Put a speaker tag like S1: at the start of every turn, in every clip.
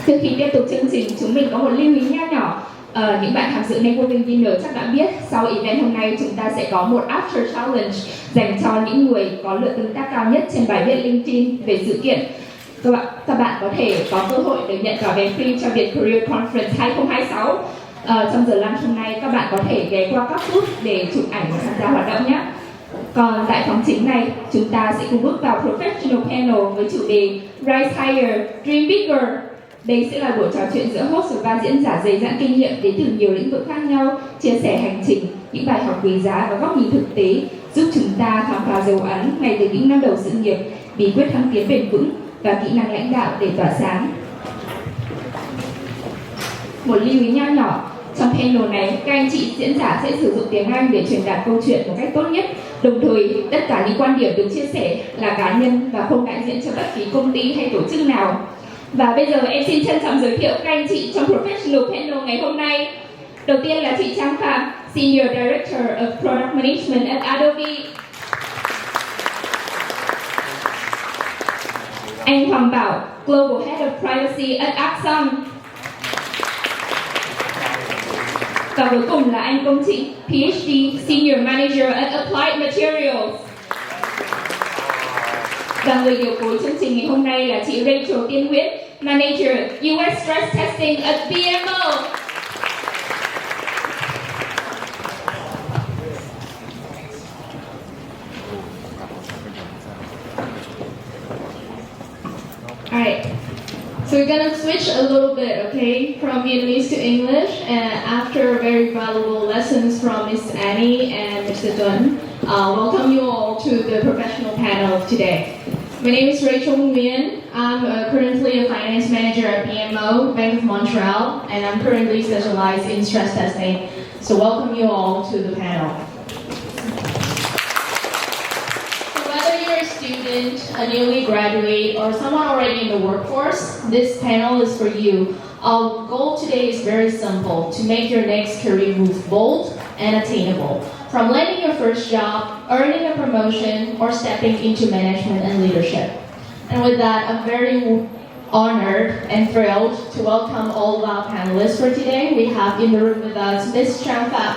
S1: Trước khi tiếp tục chương trình, chúng mình có một lưu ý nho nhỏ. Những bạn tham dự Networking Dinner chắc đã biết sau event hôm nay chúng ta sẽ có một After Challenge dành cho những người có lượt tương tác cao nhất trên bài viết LinkedIn về sự kiện. Các bạn có thể có cơ hội được nhận cả vé free cho Viet Career Conference 2026. Trong giờ lunch hôm nay các bạn có thể ghé qua các booth để chụp ảnh và tham gia hoạt động nhé. Còn tại phòng chính này, chúng ta sẽ cùng bước vào Professional Panel với chủ đề Rise Higher, Dream Bigger. Đây sẽ là buổi trò chuyện giữa host và diễn giả dày dặn kinh nghiệm đến từ nhiều lĩnh vực khác nhau, chia sẻ hành trình, những bài học quý giá và góc nhìn thực tế, giúp chúng ta khám phá dấu ấn ngay từ những năm đầu sự nghiệp, bí quyết thăng tiến bền vững và kỹ năng lãnh đạo để tỏa sáng. Một lưu ý nho nhỏ, trong panel này, các anh chị diễn giả sẽ sử dụng tiếng Anh để truyền đạt câu chuyện một cách tốt nhất. Đồng thời, tất cả những quan điểm được chia sẻ là cá nhân và không đại diện cho bất kỳ công ty hay tổ chức nào. Và bây giờ em xin trân trọng giới thiệu các anh chị trong Professional Panel ngày hôm nay. Đầu tiên là chị Trang Phạm, Senior Director of Product Management at Adobe. Anh Hoàng Bảo, Global Head of Privacy at Axon. Và cuối cùng là anh Công Trịnh, PhD, Senior Manager at Applied Materials. Và người điều phối chương trình ngày hôm nay là chị Rachel Tiên Nguyễn, Manager US Stress Testing at BMO.
S2: Alright, so we're gonna switch a little bit, okay, from Vietnamese to English, and after very valuable lessons from Miss Annie and Mr. Tuấn, welcome you all to the professional panel today. My name is Rachel Nguyen. I'm currently a finance manager at BMO, Bank of Montreal, and I'm currently specialized in stress testing. So welcome you all to the panel. Whether you're a student, a newly graduate, or someone already in the workforce, this panel is for you. Our goal today is very simple, to make your next career move bold and attainable. From landing your first job, earning a promotion, or stepping into management and leadership. And with that, I'm very honored and thrilled to welcome all of our panelists for today. We have in the room with us Ms. Trang Phạm,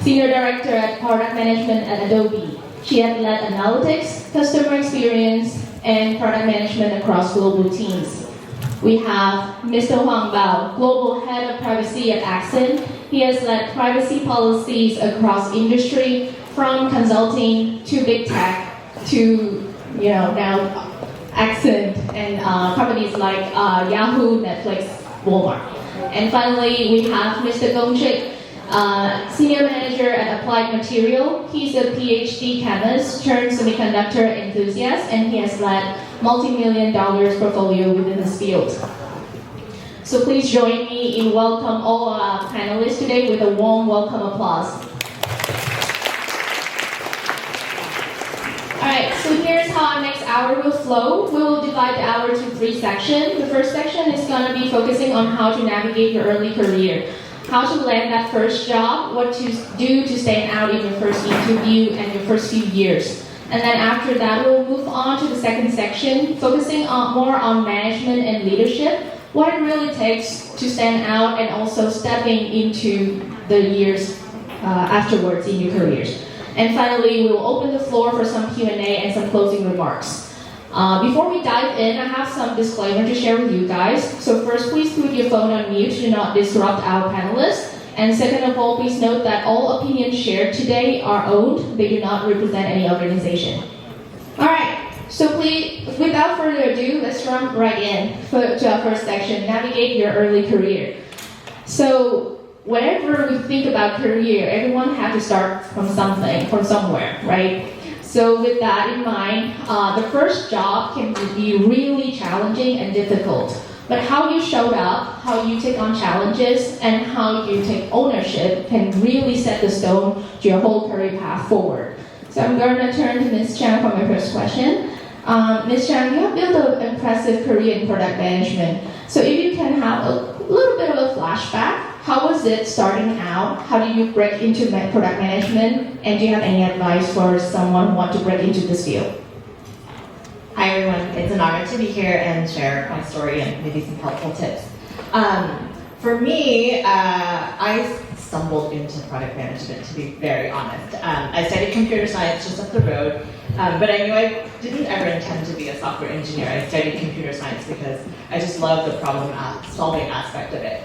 S2: Senior Director at Product Management at Adobe. She has led analytics, customer experience, and product management across global teams. We have Mr. Hoàng Bảo, Global Head of Privacy at Axon. He has led privacy policies across industry, from consulting to big tech to, now Axon and companies like Yahoo, Netflix, Walmart. And finally, we have Mr. Công Trịnh, Senior Manager at Applied Material. He's a PhD chemist turned semiconductor enthusiast, and he has led multi-million-dollar portfolio within this field. So please join me in welcome all our panelists today with a warm welcome applause. Alright, so here's how our next hour will flow. We will divide the hour into 3 sections. The first section is going to be focusing on how to navigate your early career, how to land that first job, what to do to stand out in your first interview and your first few years. And then after that, we'll move on to the second section, focusing more on management and leadership, what it really takes to stand out and also stepping into the years afterwards in your careers. And finally, we will open the floor for some Q&A and some closing remarks. Before we dive in, I have some disclaimer to share with you guys. So first, please put your phone on mute to not disrupt our panelists. And second of all, please note that all opinions shared today are owned. They do not represent any organization. All right, so please, without further ado, let's jump right in to our first section, navigate your early career. So whenever we think about career, everyone has to start from something, from somewhere, right? So with that in mind, the first job can be really challenging and difficult. But how you showed up, how you take on challenges, and how you take ownership can really set the stone to your whole career path forward. So I'm going to turn to Ms. Chang for my first question. Ms. Chang, you have built an impressive career in product management. So if you can have a little bit of a flashback, how was it starting out? How did you break into product management? And do you have any advice for someone who wants to break into this field?
S3: Hi everyone, it's an honor to be here and share my story and maybe some helpful tips. For me, I stumbled into product management, to be very honest. I studied computer science just up the road, but I knew I didn't ever intend to be a software engineer. I studied computer science because I just love the problem-solving aspect of it.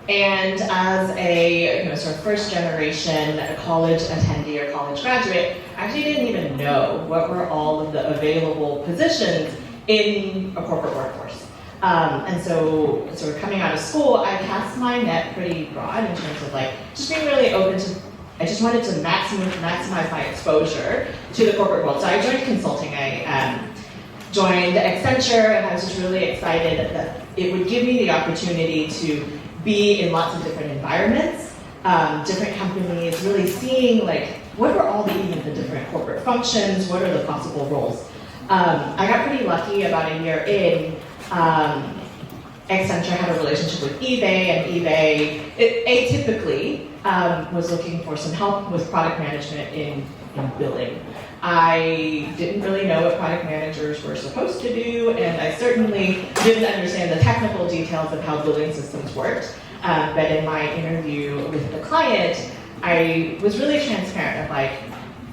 S3: And as a sort of first generation college attendee or college graduate, I actually didn't even know what were all of the available positions in a corporate workforce. And so sort of coming out of school, I cast my net pretty broad in terms of just being really open to, I just wanted to maximize my exposure to the corporate world. So I joined consulting. I joined Accenture, and I was just really excited that it would give me the opportunity to be in lots of different environments, different companies, really seeing what are all the different corporate functions, what are the possible roles. I got pretty lucky about a year in. Accenture had a relationship with eBay, and eBay atypically was looking for some help with product management in billing. I didn't really know what product managers were supposed to do, and I certainly didn't understand the technical details of how billing systems worked. But in my interview with the client, I was really transparent of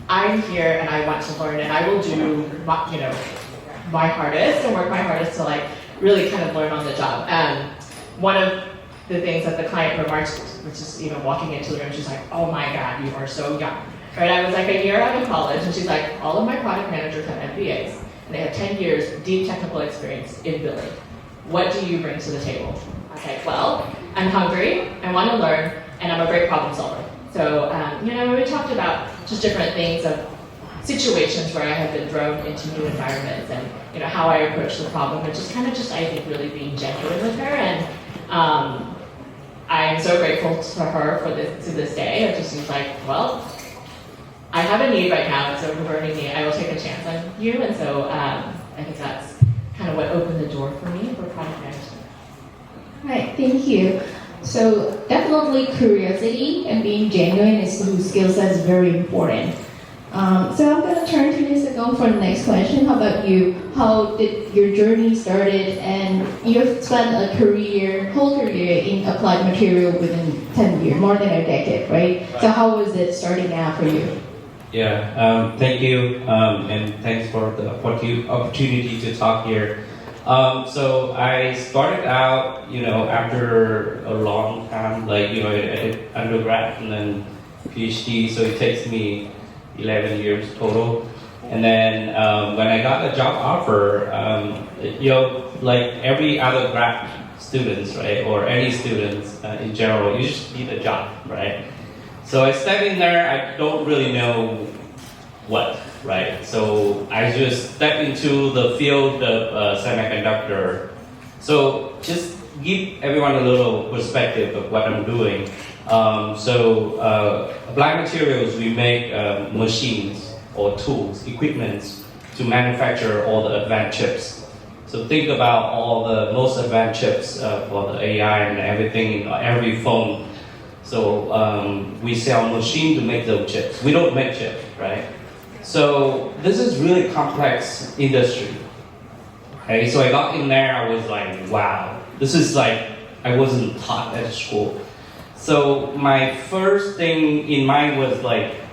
S3: I'm here and I want to learn, and I will do my hardest and work my hardest to really kind of learn on the job. One of the things that the client remarked, which is even walking into the room, she's like, "Oh my God, you are so young." Right? I was a year out of college, and she's like, "All of my product managers have MBAs, and they have 10 years deep technical experience in billing. What do you bring to the table?" I was like, "Well, I'm hungry, I want to learn, and I'm a great problem solver." So, we talked about just different things of situations where I have been thrown into new environments, and how I approach the problem, which is I think really being genuine with her, and I am so grateful to her to this day. It just seems well, I have a need right now, it's a burning need. I will take a chance on you, and so I think that's kind of what opened the door for me for product management.
S1: Right, thank you. So definitely curiosity and being genuine is two skills that's very important. So I'm going to turn to Ms. Agong for the next question. How about you? How did your journey started? And you've spent a whole career in applied material within 10 years, more than a decade, right? So how was it starting out for you?
S4: Yeah, thank you, and thanks for the opportunity to talk here. So I started out, after a long time, I did undergrad and then PhD, so it takes me 11 years total. And then when I got a job offer, like every other grad students, right, or any students in general, you just need a job, right? So I stepped in there, I don't really know what, right? So I just stepped into the field of semiconductor. So just give everyone a little perspective of what I'm doing. Applied materials, we make machines or tools, equipments to manufacture all the advanced chips. So think about all the most advanced chips for the AI and everything in every phone. So we sell machine to make those chips. We don't make chips, right? So this is really complex industry. Okay, so I got in there, I was like, wow, this is I wasn't taught at school. So my first thing in mind was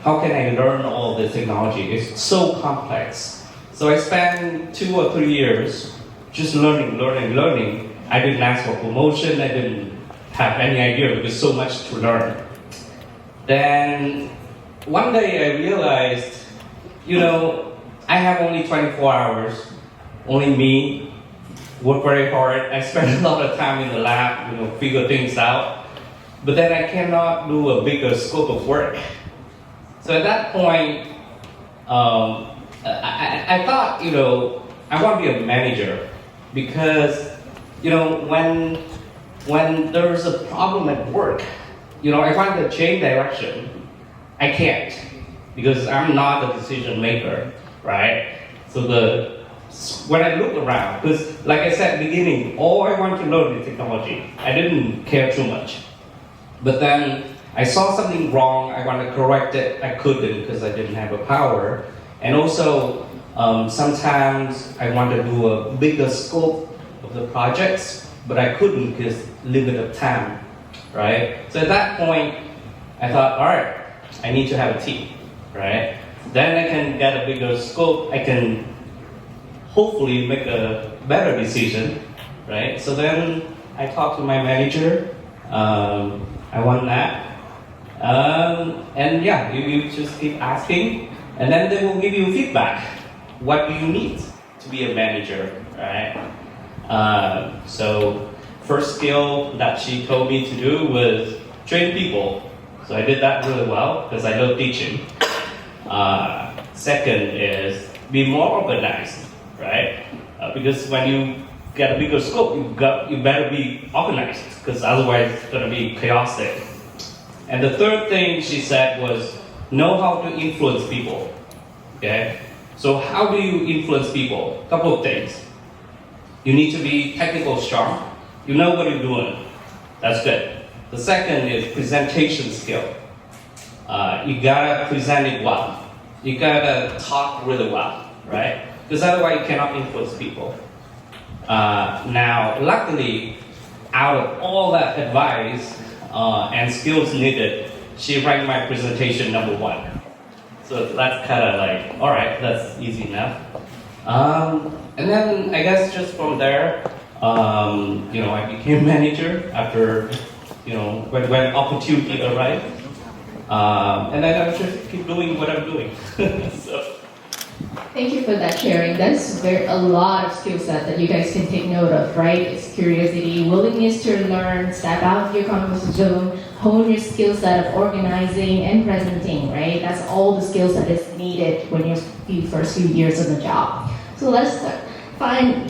S4: how can I learn all this technology? It's so complex. So I spent 2 or 3 years just learning. I didn't ask for promotion, I didn't have any idea because so much to learn. Then one day I realized, I have only 24 hours, only me, work very hard. I spend a lot of time in the lab, figure things out. But then I cannot do a bigger scope of work. So at that point, I thought, I want to be a manager because, when there's a problem at work, I want to change direction. I can't because I'm not the decision maker, right? So when I look around, because like I said at the beginning, all I want to learn is technology. I didn't care too much. But then I saw something wrong, I want to correct it, I couldn't because I didn't have the power. And also, sometimes I want to do a bigger scope of the projects, but I couldn't because limited time, right? So at that point, I thought, all right, I need to have a team, right? Then I can get a bigger scope. I can hopefully make a better decision, right? So then I talked to my manager. I want that. And yeah, you just keep asking, and then they will give you feedback. What do you need to be a manager, right? So first skill that she told me to do was train people. So I did that really well because I love teaching. Second is be more organized, right? Because when you get a bigger scope, you better be organized because otherwise it's going to be chaotic. And the third thing she said was know how to influence people. Okay? So how do you influence people? A couple of things. You need to be technical sharp. You know what you're doing. That's good. The second is presentation skill. You gotta present it well. You gotta talk really well, right? Because otherwise you cannot influence people. Now, luckily, out of all that advice and skills needed, she ranked my presentation number 1. So that's kind of like, all right, that's easy enough. And then I guess just from there, I became manager after, when opportunity arrived. And then I just keep doing what I'm doing. So.
S2: Thank you for that sharing. That's a lot of skill set that you guys can take note of, right? It's curiosity, willingness to learn, step out of your comfort zone, hone your skill set of organizing and presenting, right? That's all the skills that is needed when you're first few years on the job. So let's come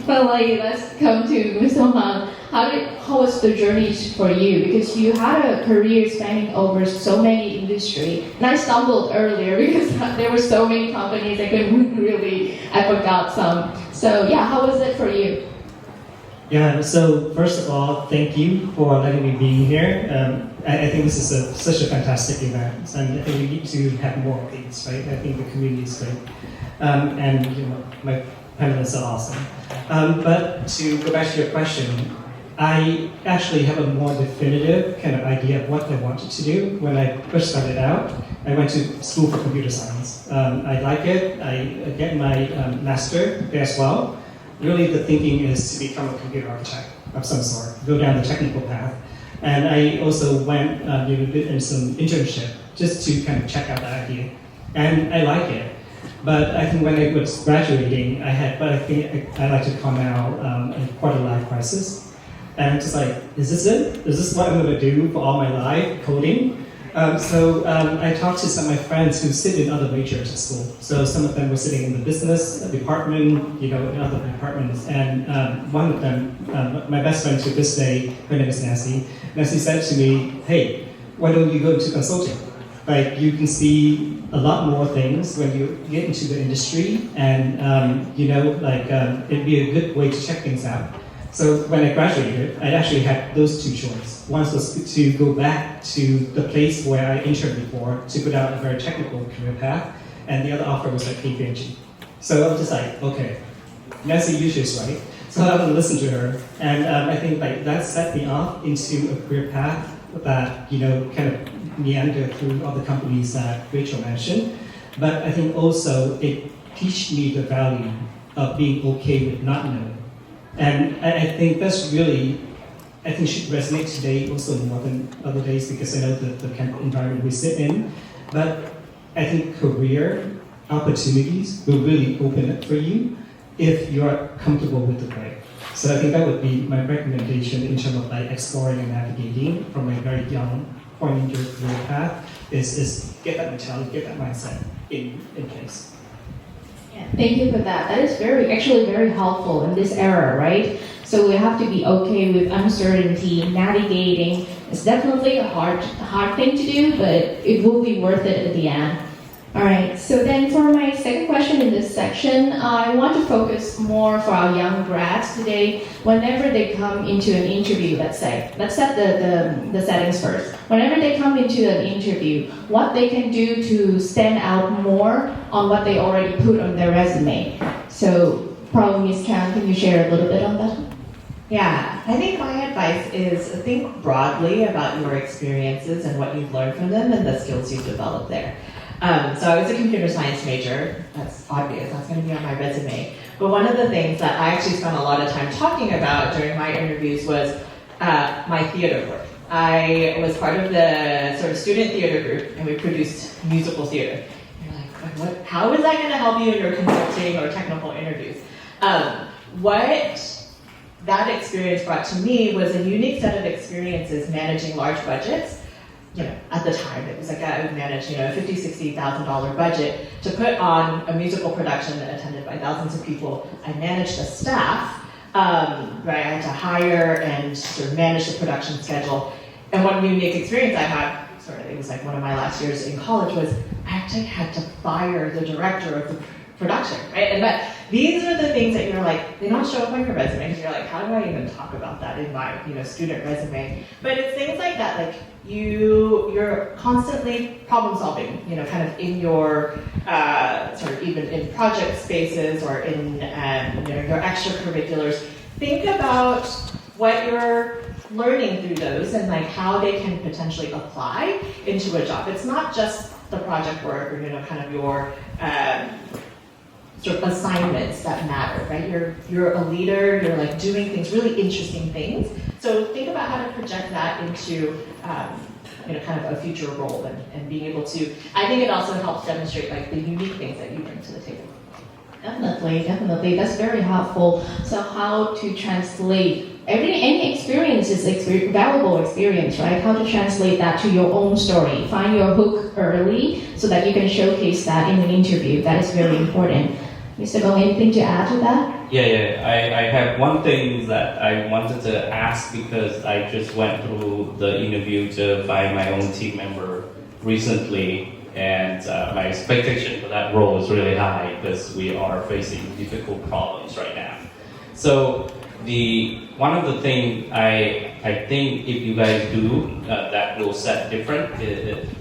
S2: to Mr. Huang. How was the journey for you? Because you had a career spanning over so many industries. And I stumbled earlier because there were so many companies I forgot some. So yeah, how was it for you?
S5: Yeah, so first of all, thank you for letting me be here. I think this is such a fantastic event, and I think we need to have more of these, right? I think the community is great. And my panelists are awesome. But to go back to your question, I actually have a more definitive kind of idea of what I wanted to do when I first started out. I went to school for computer science. I like it. I get my master there as well. Really, the thinking is to become a computer architect of some sort, go down the technical path. And I also went in some internship just to kind of check out the idea. And I like it. But I think when I was graduating, I think I like to call now a quarter-life crisis. And I'm just like, is this it? Is this what I'm going to do for all my life, coding? So I talked to some of my friends who sit in other majors at school. So some of them were sitting in the business department, in other departments. And one of them, my best friend to this day, her name is Nancy. Nancy said to me, hey, why don't you go into consulting? Like, you can see a lot more things when you get into the industry, and it'd be a good way to check things out. So when I graduated, I actually had those two choices. One was to go back to the place where I interned before to put out a very technical career path, and the other offer was at KPMG. So I was just like, okay, Nancy usually is right. So I would listen to her, and I think that set me off into a career path that kind of meander through all the companies that Rachel mentioned. But I think also it teach me the value of being okay with not knowing. And I think that's really, should resonate today also more than other days, because I know the kind of environment we sit in. But I think career opportunities will really open up for you if you're comfortable with the way. So I think that would be my recommendation in terms of exploring and navigating from a very young point in your career path, is get that mentality, get that mindset in place.
S2: Thank you for that. That is actually very helpful in this era, right? So we have to be okay with uncertainty, navigating. It's definitely a hard thing to do, but it will be worth it at the end. All right, so then for my second question in this section, I want to focus more for our young grads today. Whenever they come into an interview, let's set the settings first. Whenever they come into an interview, what they can do to stand out more on what they already put on their resume. So probably Ms. Chan, can you share a little bit on that?
S3: Yeah, I think my advice is think broadly about your experiences and what you've learned from them and the skills you've developed there. So I was a computer science major. That's obvious. That's going to be on my resume. But one of the things that I actually spent a lot of time talking about during my interviews was my theater work. I was part of the sort of student theater group, and we produced musical theater. You're like, how is that going to help you in your consulting or technical interviews? What that experience brought to me was a unique set of experiences managing large budgets. You know, at the time, it was like I would manage, a $50,000, $60,000 budget to put on a musical production attended by thousands of people. I managed the staff, right? I had to hire and sort of manage the production schedule. And one unique experience I had, it was like one of my last years in college, was I actually had to fire the director of the production, right? And these are the things that you're like, they don't show up on your resume, because you're like, how do I even talk about that in my student resume? But it's things like that, like you're constantly problem solving, kind of in your sort of even in project spaces or in your extracurriculars. Think about what you're learning through those and like how they can potentially apply into a job. It's not just the project work or kind of your sort of assignments that matter, right? You're a leader, you're like doing things, really interesting things. So think about how to project that into kind of a future role and being able to, I think it also helps demonstrate like the unique things that you bring to the table.
S2: Definitely. That's very helpful. So how to translate any experience is valuable experience, right? How to translate that to your own story. Find your hook early so that you can showcase that in an interview. That is very important. Mr. Gong, anything to add to that?
S4: Yeah. I have one thing that I wanted to ask because I just went through the interview to find my own team member recently. And my expectation for that role is really high because we are facing difficult problems right now. So one of the things I think if you guys do that will set different,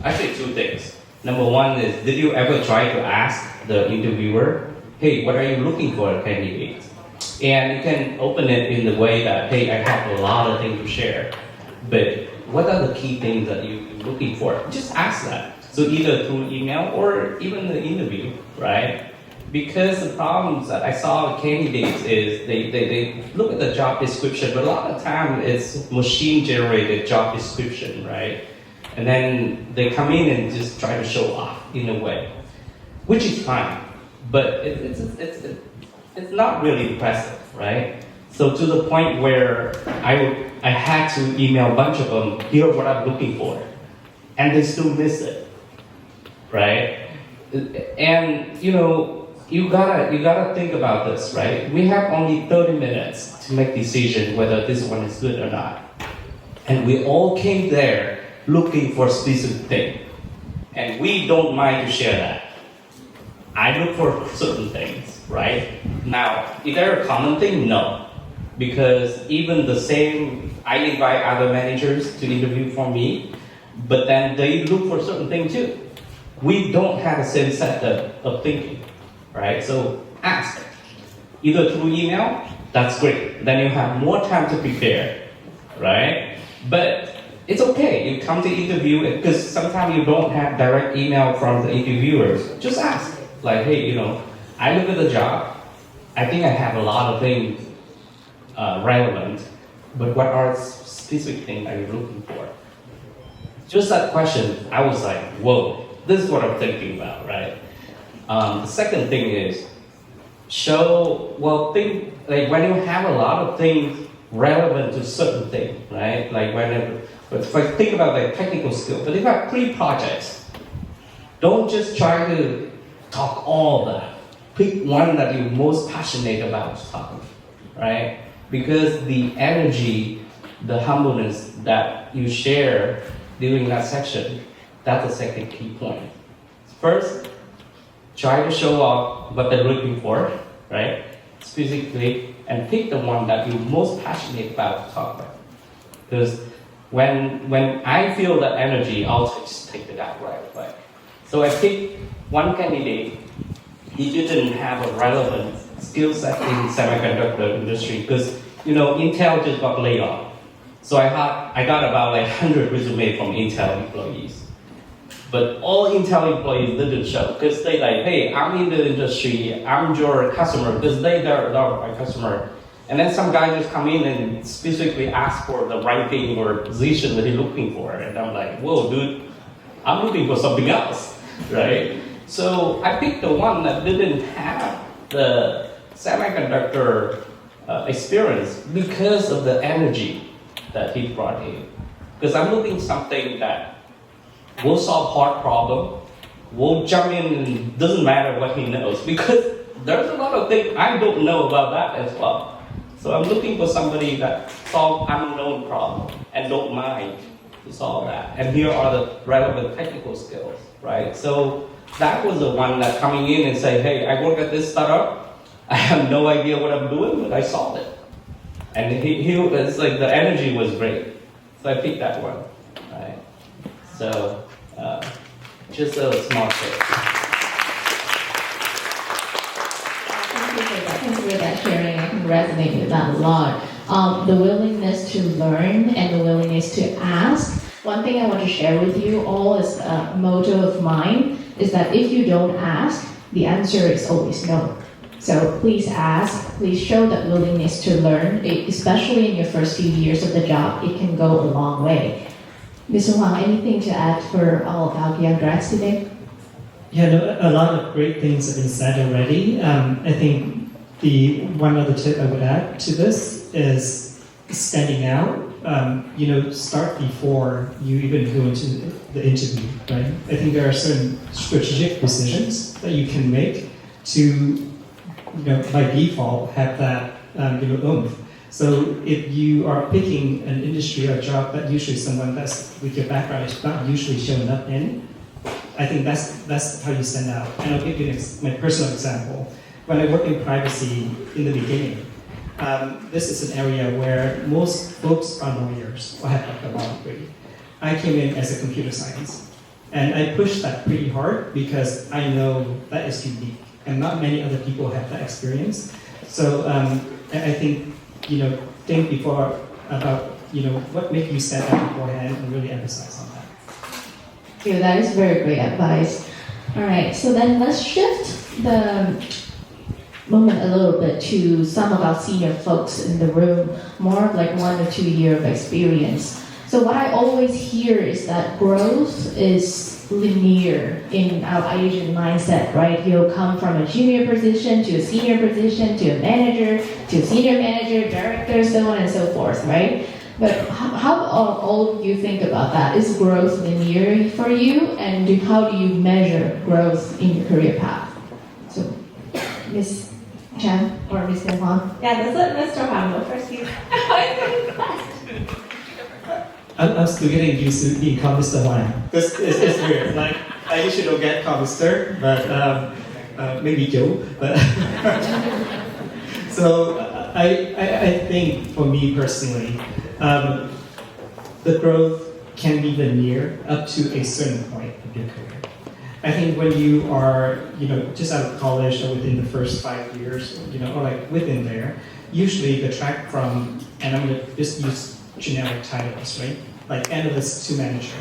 S4: actually two things. Number one is, did you ever try to ask the interviewer, hey, what are you looking for a candidate? And you can open it in the way that, hey, I have a lot of things to share, but what are the key things that you're looking for? Just ask that. So either through email or even the interview, right? Because the problems that I saw with candidates is they look at the job description, but a lot of time it's machine-generated job description, right? And then they come in and just try to show off in a way, which is fine, but it's not really impressive, right? So to the point where I had to email a bunch of them, here's what I'm looking for, and they still miss it. Right? And you gotta think about this, right? We have only 30 minutes to make decision whether this one is good or not. And we all came there looking for a specific thing. And we don't mind to share that. I look for certain things, right? Now, is there a common thing? No. Because even the same, I invite other managers to interview for me, but then they look for certain things too. We don't have the same set of thinking, right? So ask. Either through email, that's great. Then you have more time to prepare, right? But it's okay. You come to interview, because sometimes you don't have direct email from the interviewers. Just ask. Like, hey, I look at the job. I think I have a lot of things relevant, but what are specific things are you looking for? Just that question, I was like, whoa. This is what I'm thinking about, right? The second thing is think like when you have a lot of things relevant to certain things, right? Like if I think about the technical skill, but if you have 3 projects, don't just try to talk all of that. Pick one that you're most passionate about talking, right? Because the energy, the humbleness that you share during that section, that's the second key point. First, try to show off what they're looking for, right? Specifically, and pick the one that you're most passionate about to talk about. Because when I feel that energy, I'll just take it out right away. So I picked one candidate. He didn't have a relevant skill set in semiconductor industry because Intel just got laid off. So I got about like 100 resumes from Intel employees. But all Intel employees didn't show because they like, hey, I'm in the industry, I'm your customer, because they're my customer. And then some guy just come in and specifically ask for the right thing or position that he's looking for. And I'm like, whoa, dude, I'm looking for something else, right? So I picked the one that didn't have the semiconductor experience because of the energy that he brought in. Because I'm looking something that will solve hard problem, will jump in and doesn't matter what he knows, because there's a lot of things I don't know about that as well. So I'm looking for somebody that solve unknown problem and don't mind to solve that. And here are the relevant technical skills, right? So that was the one that coming in and say, hey, I work at this startup, I have no idea what I'm doing, but I solved it. And it's like the energy was great. So I picked that one, right? So just a small tip.
S2: Thank you for that sharing. I can resonate with that a lot. The willingness to learn and the willingness to ask. One thing I want to share with you all is a motto of mine is that if you don't ask, the answer is always no. So please ask, please show that willingness to learn, especially in your first few years of the job. It can go a long way. Mr. Huang, anything to add for all of our young grads today?
S5: Yeah, no, a lot of great things have been said already. I think the one other tip I would add to this is standing out. Start before you even go into the interview, right? I think there are certain strategic decisions that you can make to, by default, have that, oomph. So if you are picking an industry or job that usually someone that's with your background is not usually showing up in, I think that's how you stand out. And I'll give you my personal example. When I worked in privacy in the beginning, this is an area where most folks are lawyers or have a law degree. I came in as a computer science, and I pushed that pretty hard because I know that is unique, and not many other people have that experience. So I think, think before about, what makes you stand out beforehand and really emphasize on that.
S2: Yeah, that is very great advice. All right, so then let's shift the moment a little bit to some of our senior folks in the room, more of like 1 or 2 years of experience. So what I always hear is that growth is linear in our Asian mindset, right? You'll come from a junior position to a senior position to a manager to a senior manager, director, so on and so forth, right? But how all of you think about that? Is growth linear for you, and how do you measure growth in your career path? So, Ms. Chan or Mr. Huang?
S6: Yeah, let Mr. Huang go first.
S5: I'm still getting used to being called Mr. Huang. It's weird. Like, I usually don't get called Mr., but maybe Joe. But so I think for me personally, the growth can be linear up to a certain point of your career. I think when you are, just out of college or within the first 5 years, or like within there, usually the track from, and I'm going to just use generic titles, right? Like analyst to manager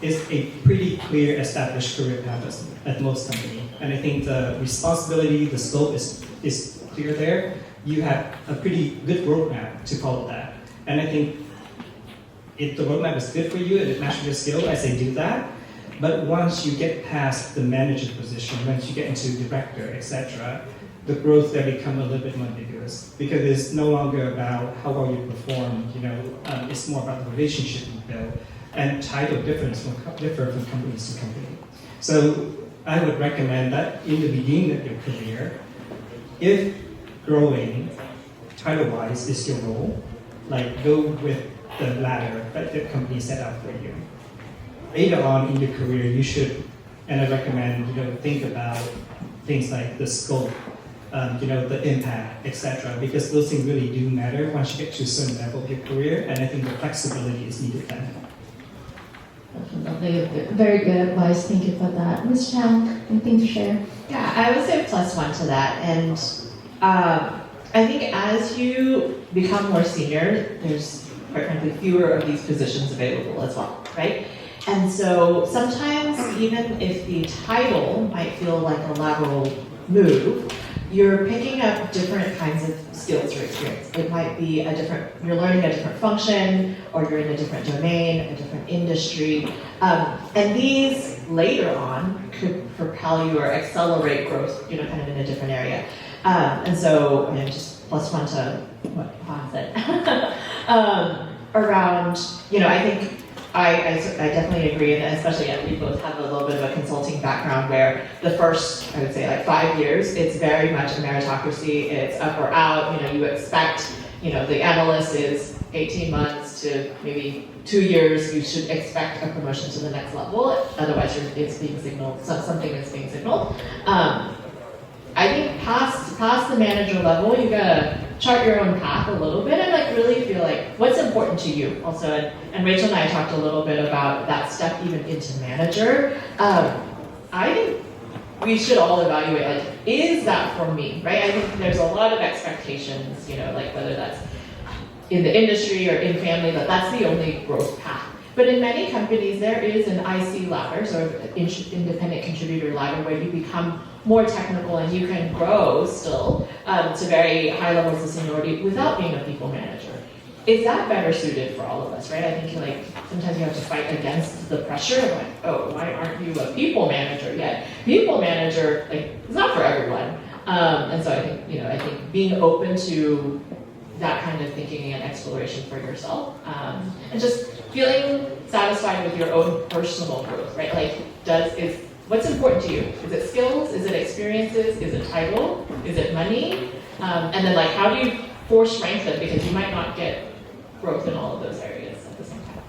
S5: is a pretty clear established career path at most companies. And I think the responsibility, the scope is clear there. You have a pretty good roadmap to follow that. And I think if the roadmap is good for you and it matches your skill, I say do that. But once you get past the manager position, once you get into director, etc., the growth there become a little bit more ambiguous because it's no longer about how well you perform. It's more about the relationship you build, and title differ from companies to company. So I would recommend that in the beginning of your career, if growing title-wise is your goal, like go with the ladder that the company set out for you. Later on in your career, you should, and I recommend, think about things like the scope, the impact, etc. Because those things really do matter once you get to a certain level of your career, and I think the flexibility is needed then.
S2: Very good advice. Thank you for that. Ms. Chang, anything to share?
S6: Yeah, I would say +1 to that. And
S3: I think as you become more senior, there's quite frankly fewer of these positions available as well, right? And so sometimes even if the title might feel like a lateral move, you're picking up different kinds of skills or experience. It might be you're learning a different function, or you're in a different domain, a different industry. And these later on could propel you or accelerate growth, kind of in a different area. And so, just +1 to what Han said. Around, I think I definitely agree, and especially we both have a little bit of a consulting background where the first, I would say, like 5 years, it's very much a meritocracy. It's up or out. You expect, the analyst is 18 months to maybe 2 years. You should expect a promotion to the next level. Otherwise, it's being signaled. Something is being signaled. I think past the manager level, you gotta chart your own path a little bit and really feel like what's important to you. Also, and Rachel and I talked a little bit about that step even into manager. I think we should all evaluate is that for me, right? I think there's a lot of expectations, whether that's in the industry or in family, that's the only growth path. But in many companies, there is an IC ladder, sort of independent contributor ladder, where you become more technical and you can grow still to very high levels of seniority without being a people manager. Is that better suited for all of us, right? I think sometimes you have to fight against the pressure of oh, why aren't you a people manager yet? People manager, it's not for everyone. And so I think being open to that kind of thinking and exploration for yourself, and just feeling satisfied with your own personal growth, right? What's important to you? Is it skills? Is it experiences? Is it title? Is it money? And then how do you force rank them, because you might not get growth in all of those areas at the same time.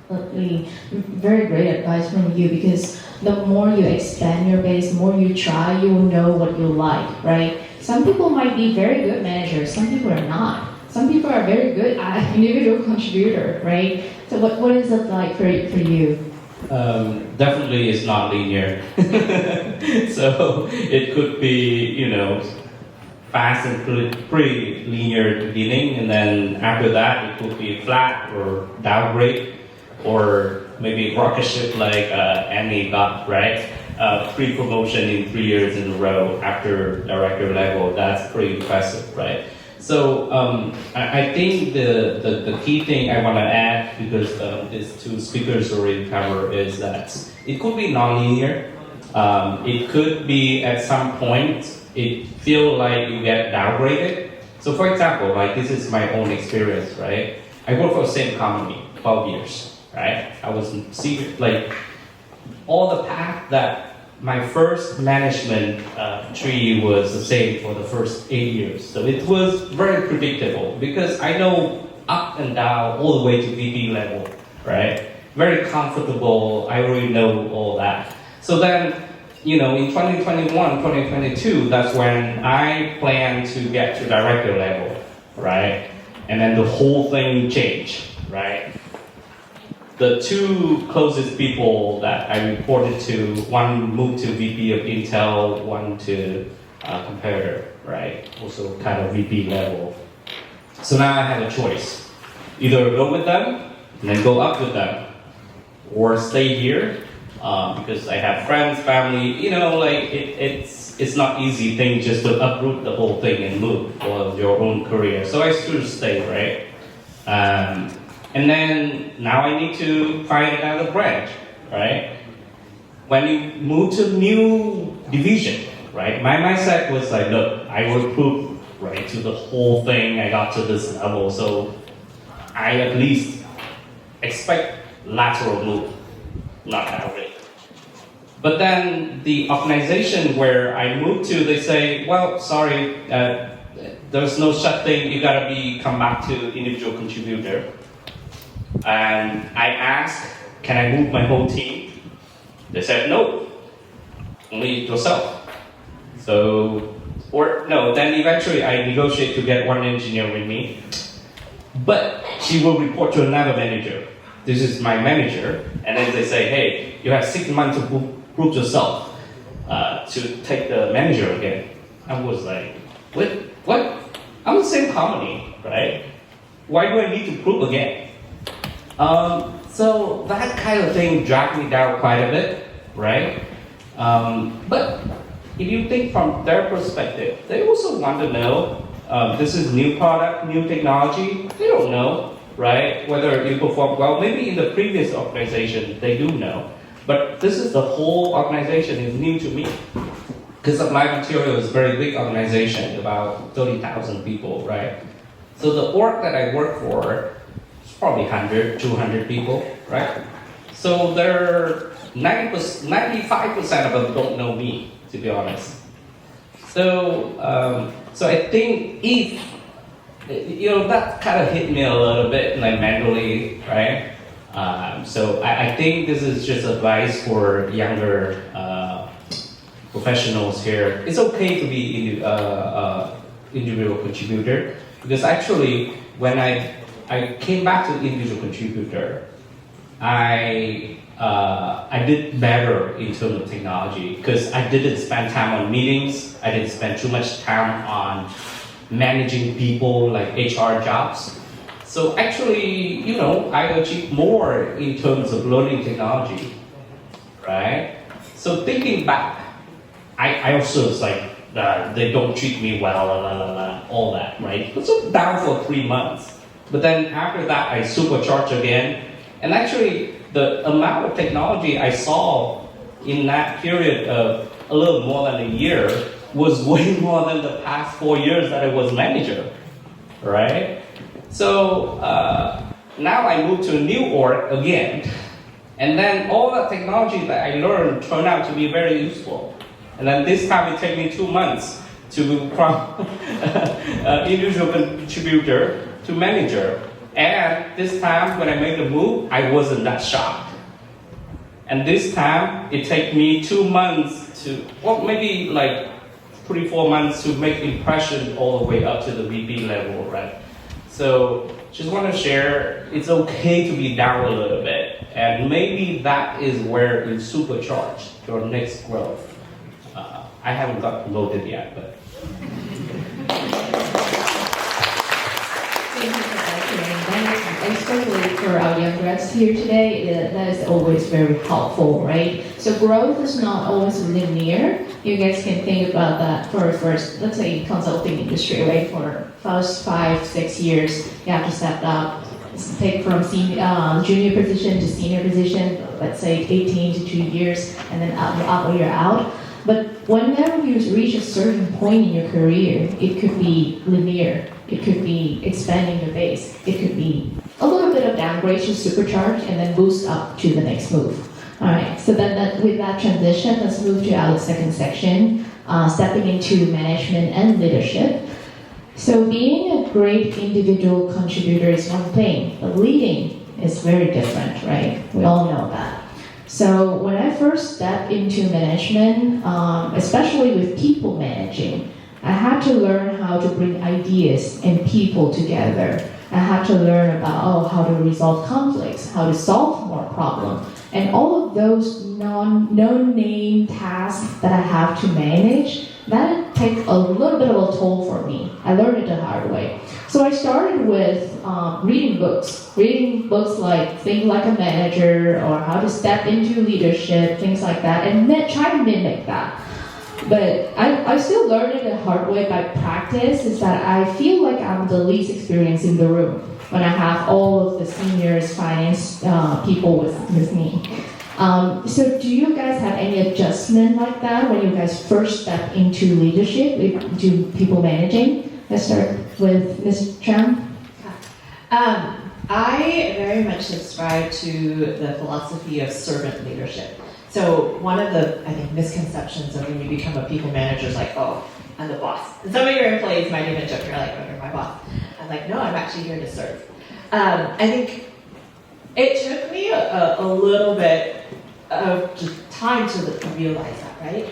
S6: Absolutely. Very great advice from you, because the more you expand your base, the more you try, you will know what you like, right? Some people might be very good managers, some people are not. Some people are very good at individual contributor, right? So what is it like for you?
S4: Definitely it's not linear. So it could be, fast and pretty linear at the beginning, and then after that it could be flat or downgrade, or maybe rocket ship like Annie got, right? Pre-promotion in 3 years in a row after director level. That's pretty impressive, right? So I think the key thing I want to add, because these two speakers already covered, is that it could be non-linear. It could be at some point it feel like you get downgraded. So for example, this is my own experience, right? I worked for the same company 12 years, right? I was all the path that my first management tree was the same for the first 8 years. So it was very predictable, because I know up and down all the way to VP level, right? Very comfortable, I already know all that. So then, in 2021, 2022, that's when I plan to get to director level, right? And then the whole thing changed, right? The two closest people that I reported to, one moved to VP of Intel, one to competitor, right? Also kind of VP level. So now I have a choice. Either go with them and then go up with them, or stay here because I have friends, family, it's not easy thing just to uproot the whole thing and move for your own career. So I still stay, right? And then now I need to find another branch, right? When you move to new division, right? My mindset was look, I will prove, right, to the whole thing. I got to this level, so I at least expect lateral move, not downgrade. But then the organization where I moved to, they say, well, sorry, there's no such thing. You gotta come back to individual contributor. And I asked, can I move my whole team? They said, no, only yourself. Then eventually I negotiate to get one engineer with me, but she will report to another manager. This is my manager, and then they say, hey, you have 6 months to prove yourself to take the manager again. I was like, what? what? I'm the same company, right? Why do I need to prove again? So that kind of thing dragged me down quite a bit, right? But if you think from their perspective, they also want to know, this is new product, new technology. They don't know, right? Whether you perform well. Maybe in the previous organization, they do know. But this is the whole organization is new to me. Because Applied Material is a very big organization, about 30,000 people, right? So the org that I work for is probably 100, 200 people, right? So they're 95% of them don't know me, to be honest. So, so I think if, that kind of hit me a little bit, like mentally, right? So I think this is just advice for younger professionals here. It's okay to be individual contributor, because actually when I came back to individual contributor, I did better in terms of technology, because I didn't spend time on meetings. I didn't spend too much time on managing people like HR jobs. So actually, I achieved more in terms of learning technology, right? So thinking back, I also was like, they don't treat me well, all that, right? So down for 3 months. But then after that, I supercharged again. And actually, the amount of technology I saw in that period of a little more than a year was way more than the past 4 years that I was manager, right? So now I moved to a new org again. And then all the technology that I learned turned out to be very useful. And then this time it took me 2 months to move from individual contributor to manager. And this time when I made the move, I wasn't that shocked. And this time it took me 2 months to, well, maybe like 3-4 months to make impression all the way up to the VP level, right? So just want to share, it's okay to be down a little bit. And maybe that is where you supercharge your next growth. I haven't got promoted yet, but.
S6: Thank you for that, sharing. Especially for our young grads here today, that is always very helpful, right? So growth is not always linear. You guys can think about that for first, let's say consulting industry, right? For first 5-6 years, you have to step up, take from junior position to senior position, let's say 18 to 2 years, and then up or you're out. But whenever you reach a certain point in your career, it could be linear, it could be expanding your base, it could be a little bit of downgrade to supercharge and then boost up to the next move. All right, so then with that transition, let's move to our second section, stepping into management and leadership. So being a great individual contributor is one thing, but leading is very different, right? We all know that. So when I first stepped into management, especially with people managing, I had to learn how to bring ideas and people together. I had to learn about how to resolve conflicts, how to solve more problems, and all of those no-name tasks that I have to manage, that take a little bit of a toll for me. I learned it the hard way. So I started with reading books like Think Like a Manager or How to Step into Leadership, things like that, and try to mimic that. But I still learned it the hard way by practice, is that I feel like I'm the least experienced in the room when I have all of the seniors, finance people with me. So do you guys have any adjustment like that when you guys first step into leadership, into people managing? Let's start with Ms. Chang.
S3: I very much subscribe to the philosophy of servant leadership. So one of the, I think, misconceptions of when you become a people manager is like, oh, I'm the boss. And some of your employees might even joke, you're like, oh, you're my boss. I'm like, no, I'm actually here to serve. I think it took me a little bit of just time to realize that, right?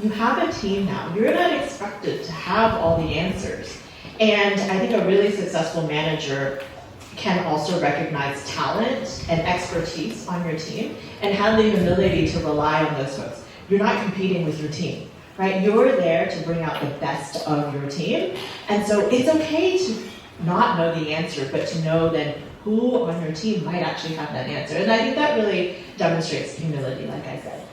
S3: You have a team now. You're not expected to have all the answers. And I think a really successful manager can also recognize talent and expertise on your team and have the humility to rely on those folks. You're not competing with your team, right? You're there to bring out the best of your team. And so it's okay to not know the answer, but to know then who on your team might actually have that answer. And I think that really demonstrates humility, like I said.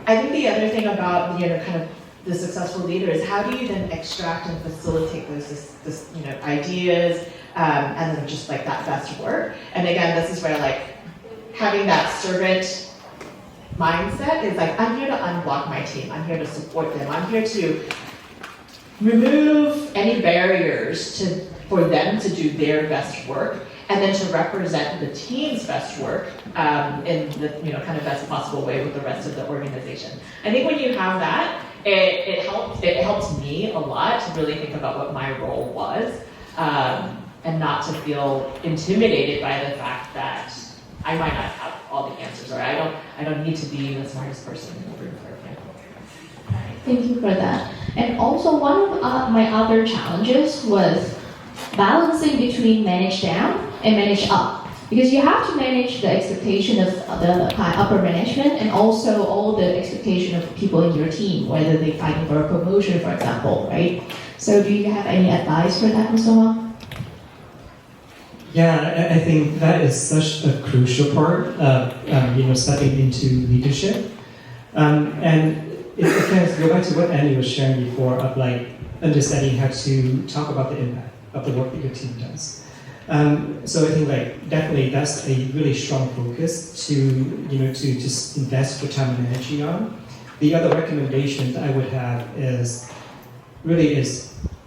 S3: I think the other thing about, kind of the successful leader is how do you then extract and facilitate those ideas and then just like that best work. And again, this is where like having that servant mindset is like, I'm here to unblock my team. I'm here to support them. I'm here to remove any barriers for them to do their best work, and then to represent the team's best work in the kind of best possible way with the rest of the organization. I think when you have that, it helps me a lot to really think about what my role was, and not to feel intimidated by the fact that I might not have all the answers, or I don't need to be the smartest person in the room, for example.
S6: Thank you for that. And also, one of my other challenges was balancing between manage down and manage up. Because you have to manage the expectation of the upper management and also all the expectation of people in your team, whether they're fighting for a promotion, for example, right? So do you have any advice for that, Mr. Wang?
S5: Yeah, I think that is such a crucial part of stepping into leadership. And it kind of go back to what Annie was sharing before of like understanding how to talk about the impact of the work that your team does. So I think like definitely that's a really strong focus to just invest your time and energy on. The other recommendation that I would have is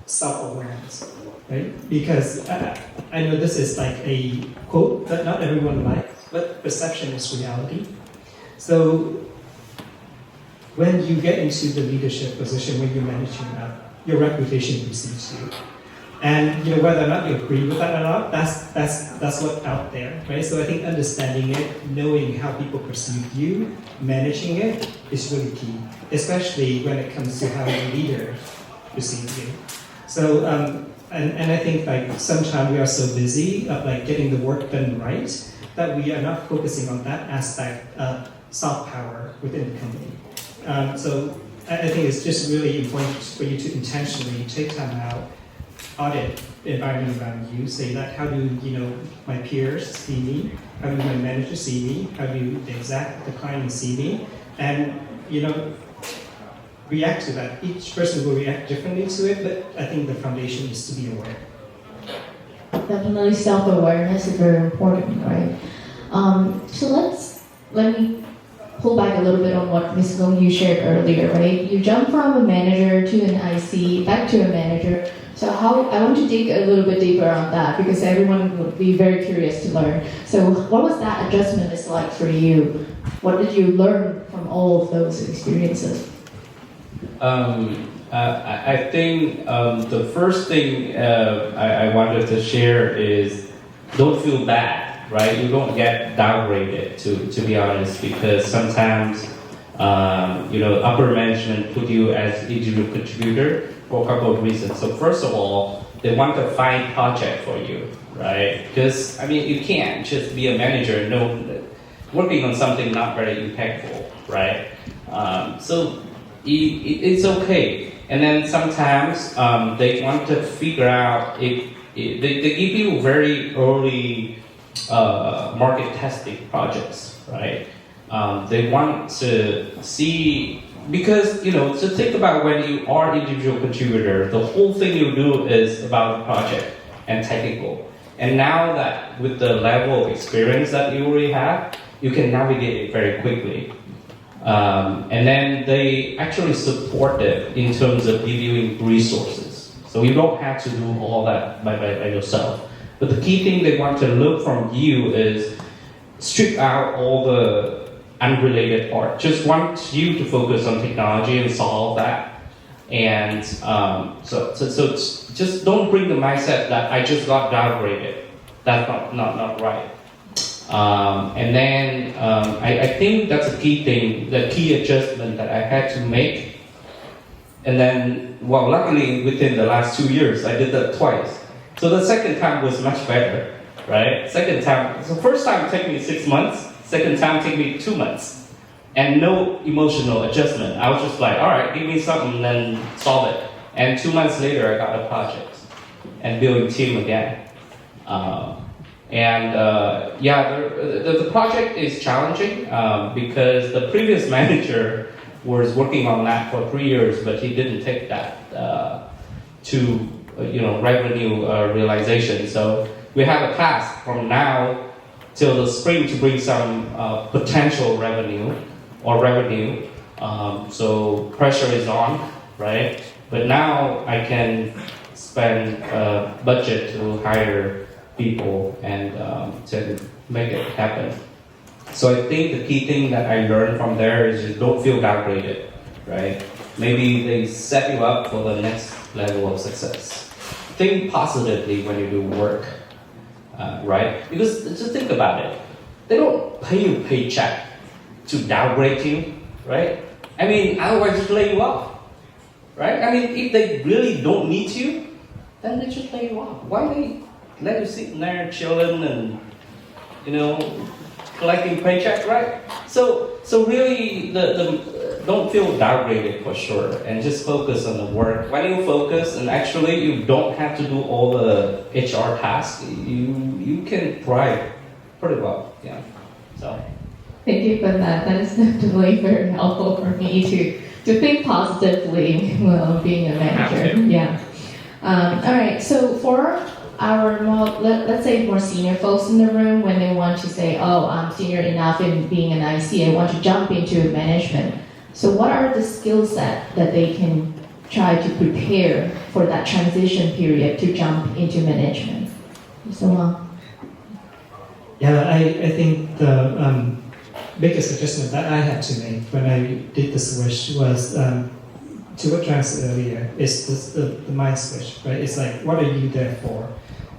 S5: self-awareness, right? Because I know this is like a quote that not everyone likes, but perception is reality. So when you get into the leadership position, when you're managing up, your reputation precedes you. And whether or not you agree with that or not, that's what's out there, right? So I think understanding it, knowing how people perceive you, managing it is really key, especially when it comes to how a leader perceives you. So and I think like sometimes we are so busy of like getting the work done right that we are not focusing on that aspect of soft power within the company. So I think it's just really important for you to intentionally take time out, audit the environment around you, say that how do my peers see me, how do my managers see me, how do the client see me, and react to that. Each person will react differently to it, but I think the foundation is to be aware.
S6: Definitely self-awareness is very important, right? So let me pull back a little bit on what Ms. Ngong you shared earlier, right? You jump from a manager to an IC, back to a manager. So I want to dig a little bit deeper on that because everyone would be very curious to learn. So what was that adjustment is like for you? What did you learn from all of those experiences?
S4: I think the first thing I wanted to share is don't feel bad, right? You don't get downgraded, to be honest, because sometimes upper management put you as individual contributor for a couple of reasons. So first of all, they want to find project for you, right? Because you can't just be a manager working on something not very impactful, right? So it's okay. And then sometimes they want to figure out if they give you very early market testing projects, right? They want to see, because to think about when you are individual contributor, the whole thing you do is about the project and technical. And now that with the level of experience that you already have, you can navigate it very quickly. And then they actually support it in terms of giving resources. So you don't have to do all that by yourself. But the key thing they want to look from you is strip out all the unrelated part. Just want you to focus on technology and solve that. And so just don't bring the mindset that I just got downgraded. That's not right. And then I think that's a key thing, the key adjustment that I had to make. And then, luckily within the last 2 years, I did that twice. So the second time was much better, right? So first time took me 6 months, second time took me 2 months. and no emotional adjustment. I was just like, all right, give me something, then solve it. And 2 months later, I got a project and building team again. The project is challenging because the previous manager was working on that for 3 years, but he didn't take that to revenue realization. So we have a task from now till the spring to bring some potential revenue. So pressure is on, right? But now I can spend budget to hire people and to make it happen. So I think the key thing that I learned from there is just don't feel downgraded, right? Maybe they set you up for the next level of success. Think positively when you do work, right? Because just think about it. They don't pay you a paycheck to downgrade you, right? I mean, otherwise just lay you off, right? I mean, if they really don't need you, then they just lay you off. Why they let you sit there chilling and, collecting paycheck, right? So really, don't feel downgraded for sure, and just focus on the work. When you focus, and actually you don't have to do all the HR tasks, you can thrive pretty well, yeah. So.
S6: Thank you for that. That is definitely very helpful for me to think positively while being a manager. Yeah. All right. So for our let's say more senior folks in the room, when they want to say, "Oh, I'm senior enough in being an IC, I want to jump into management." So what are the skill set that they can try to prepare for that transition period to jump into management? So.
S5: Yeah, I think the biggest adjustment that I had to make when I did the switch was to what John said earlier, is the mind switch, right? It's like, what are you there for?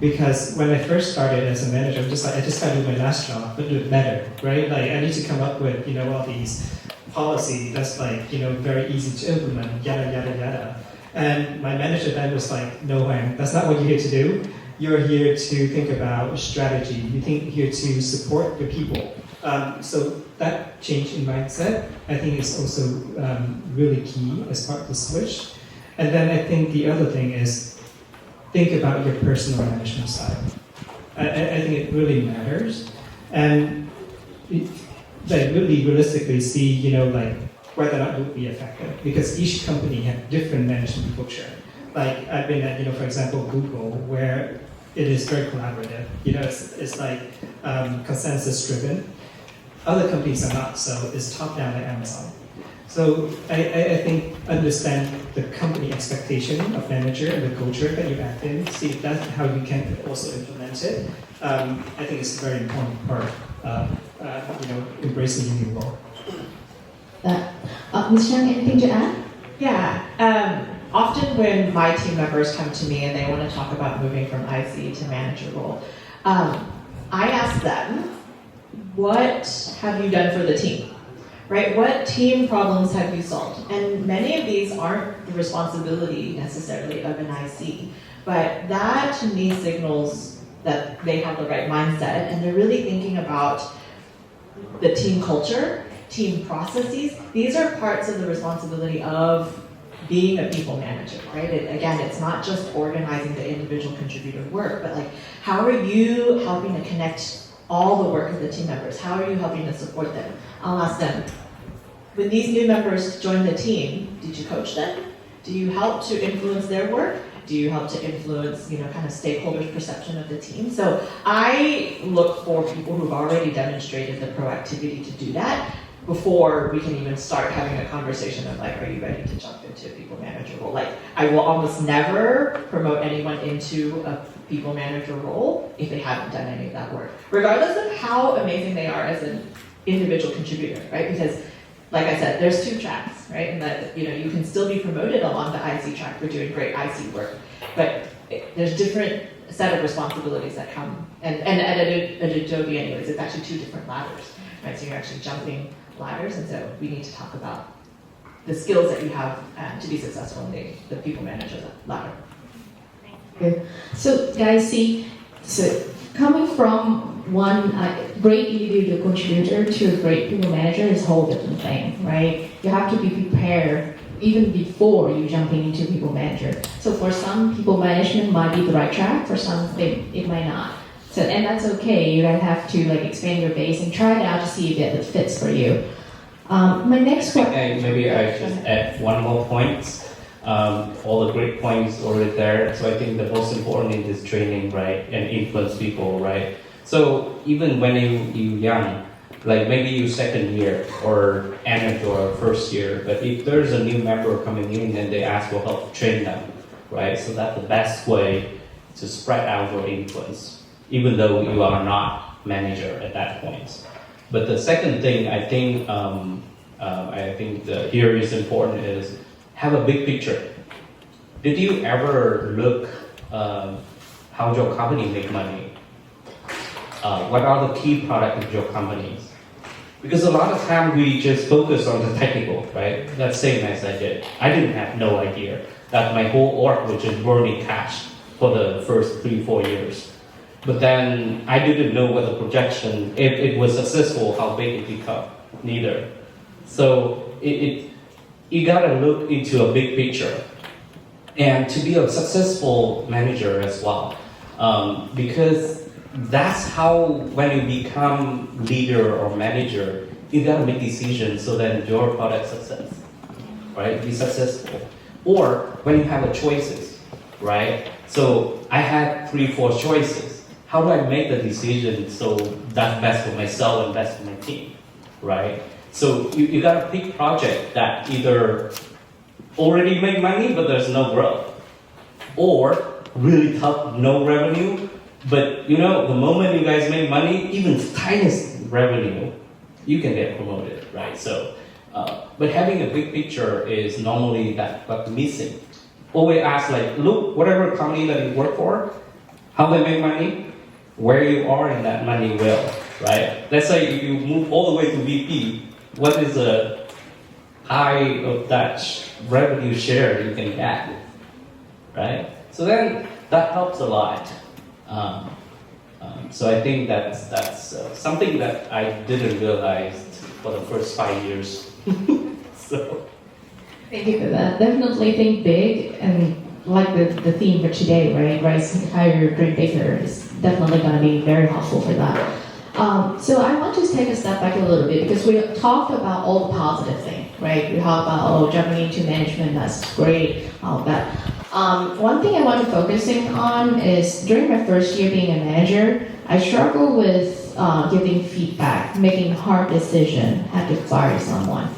S5: Because when I first started as a manager, I'm just like, I just got to do my last job, but do it better, right? Like, I need to come up with, all these policy that's like, very easy to implement, yada, yada, yada. And my manager then was like, no, Wang, that's not what you're here to do. You're here to think about strategy. You're here to support your people. So that change in mindset, I think, is also really key as part of the switch. And then I think the other thing is think about your personal management style. I think it really matters, and really realistically see, whether or not it would be effective, because each company have different management culture. Like I've been at, for example, Google, where it is very collaborative. It's like consensus driven. Other companies are not, so it's top down like Amazon. So I think understand the company expectation of manager and the culture that you act in. See if that's how you can also implement it. I think it's a very important part of embracing the new role.
S6: Ms. Chang, anything to add?
S3: Yeah. Often when my team members come to me and they want to talk about moving from IC to manager role, I ask them, what have you done for the team? Right? What team problems have you solved? And many of these aren't the responsibility necessarily of an IC, but that to me signals that they have the right mindset and they're really thinking about the team culture, team processes. These are parts of the responsibility of being a people manager, right? Again, it's not just organizing the individual contributor work, but like, how are you helping to connect all the work of the team members? How are you helping to support them? I'll ask them, when these new members join the team, did you coach them? Do you help to influence their work? Do you help to influence, kind of stakeholders' perception of the team? So I look for people who've already demonstrated the proactivity to do that before we can even start having a conversation of like, are you ready to jump into a people manager role? Like, I will almost never promote anyone into a people manager role if they haven't done any of that work, regardless of how amazing they are as an individual contributor, right? Because, like I said, there's two tracks, right? And that, you can still be promoted along the IC track for doing great IC work, but there's different set of responsibilities that come, and at Adobe anyways, it's actually two different ladders, right? So you're actually jumping ladders, and so we need to talk about the skills that you have to be successful in the people manager ladder.
S6: Thank you. So guys, see, so coming from one great individual contributor to a great people manager is a whole different thing, right? You have to be prepared even before you jumping into people manager. So for some, people management might be the right track. For some, it might not. So, and that's okay. You guys have to like expand your base and try it out to see if it fits for you. My next question.
S4: Maybe I just add one more point. All the great points already there. So I think the most important in this training, right, and influence people, right. So even when you young, like maybe you second year or end or first year, but if there's a new member coming in and they ask for help to train them, right. So that's the best way to spread out your influence, even though you are not manager at that point. But the second thing I think here is important is have a big picture. Did you ever look how your company make money? What are the key products of your companies? Because a lot of time we just focus on the technical, right? That's same as I did. I didn't have no idea that my whole org was just burning cash for the first 3-4 years. But then I didn't know what the projection, if it was successful, how big it become, neither. So you gotta look into a big picture. And to be a successful manager as well. Because that's how, when you become leader or manager, you gotta make decisions so that your product success, right? Be successful. Or when you have a choices, right? So I had 3-4 choices. How do I make the decision so that's best for myself and best for my team, right? So you gotta pick project that either already make money but there's no growth, or really tough, no revenue, but the moment you guys make money, even tiniest revenue, you can get promoted, right? So, but having a big picture is normally what's missing. Always ask look, whatever company that you work for, how they make money, where you are in that money will, right? Let's say if you move all the way to VP, what is the high of that revenue share you can get, right? So then that helps a lot. So I think that's something that I didn't realize for the first 5 years. So.
S6: Thank you for that. Definitely think big, and like the theme for today, right? Rise higher, dream bigger is definitely going to be very helpful for that. So I want to take a step back a little bit because we talked about all the positive things, right? We talked about jumping into management, that's great, all of that. One thing I want to focusing on is during my first year being a manager, I struggled with giving feedback, making hard decision, had to fire someone,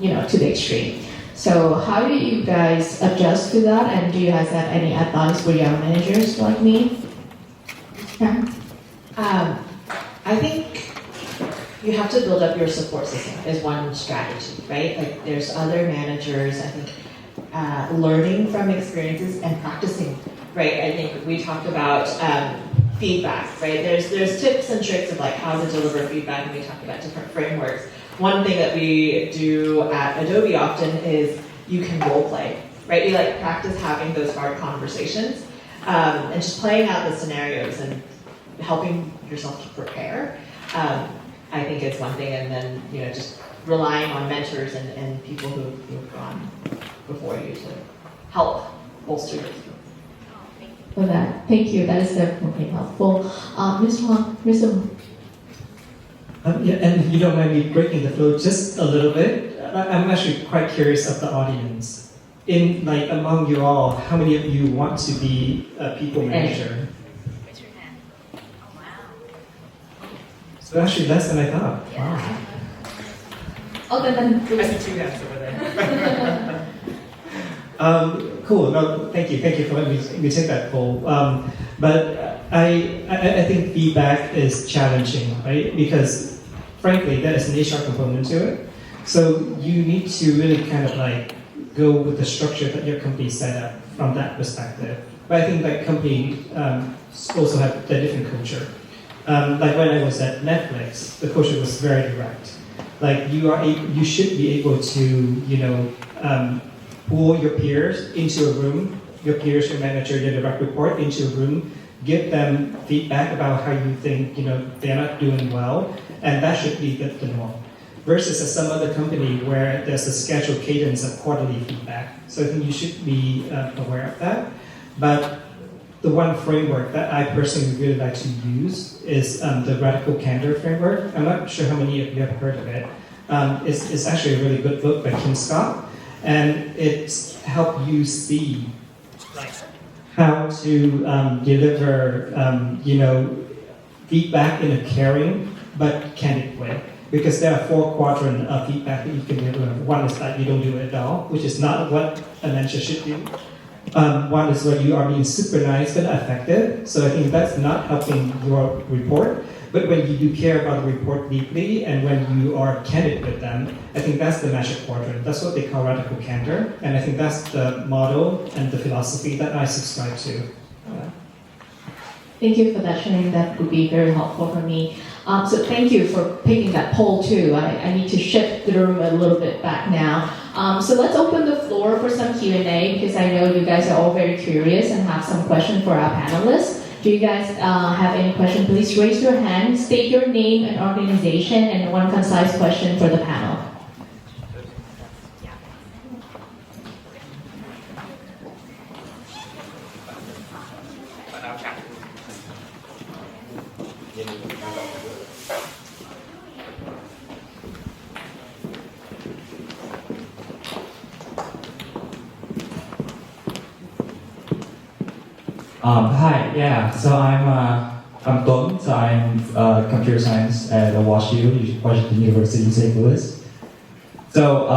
S6: to the extreme. So how do you guys adjust to that, and do you guys have any advice for young managers like me? Yeah.
S3: I think you have to build up your support system is one strategy, right? Like there's other managers, I think, learning from experiences and practicing, right? I think we talked about feedback, right? There's tips and tricks of how to deliver feedback, and we talked about different frameworks. One thing that we do at Adobe often is you can role play, right? You practice having those hard conversations and just playing out the scenarios and helping yourself to prepare. I think it's one thing, and then just relying on mentors and people who've gone before you to help bolster your skills.
S6: For that, thank you. That is definitely helpful. Mr. Huang, Mr.
S5: And if you don't mind me breaking the flow just a little bit, I'm actually quite curious of the audience. Among you all, how many of you want to be a people manager?
S7: Raise your hand. Oh, wow.
S5: So actually less than I thought.
S7: Yeah.
S6: Oh, then
S3: I see 2 hands over there.
S5: Cool. No, thank you for letting me take that poll. But I think feedback is challenging, right? Because frankly, there is an HR component to it. So you need to really kind of go with the structure that your company set up from that perspective. But I think that company also have a different culture. When I was at Netflix, the culture was very direct. You should be able to, pull your peers into a room, your peers, your manager, your direct report into a room, give them feedback about how you think they're not doing well, and that should be the norm. Versus at some other company where there's a scheduled cadence of quarterly feedback. So I think you should be aware of that. But the one framework that I personally really like to use is the Radical Candor framework. I'm not sure how many of you have heard of it. It's actually a really good book by Kim Scott, and it's helped you see how to deliver feedback in a caring but candid way. Because there are 4 quadrants of feedback that you can deliver. One is that you don't do it at all, which is not what a manager should do. One is where you are being super nice but effective. So I think that's not helping your report. But when you do care about the report deeply and when you are candid with them, I think that's the magic quadrant. That's what they call radical candor. And I think that's the model and the philosophy that I subscribe to.
S6: Thank you for that, Shannon. That would be very helpful for me. So thank you for picking that poll too. I need to shift the room a little bit back now. So let's open the floor for some Q&A because I know you guys are all very curious and have some questions for our panelists. Do you guys have any questions? Please raise your hand, state your name and organization, and one concise question for the panel.
S8: Hi, yeah. So I'm Tuấn. So I'm computer science at Washington University in St. Louis. So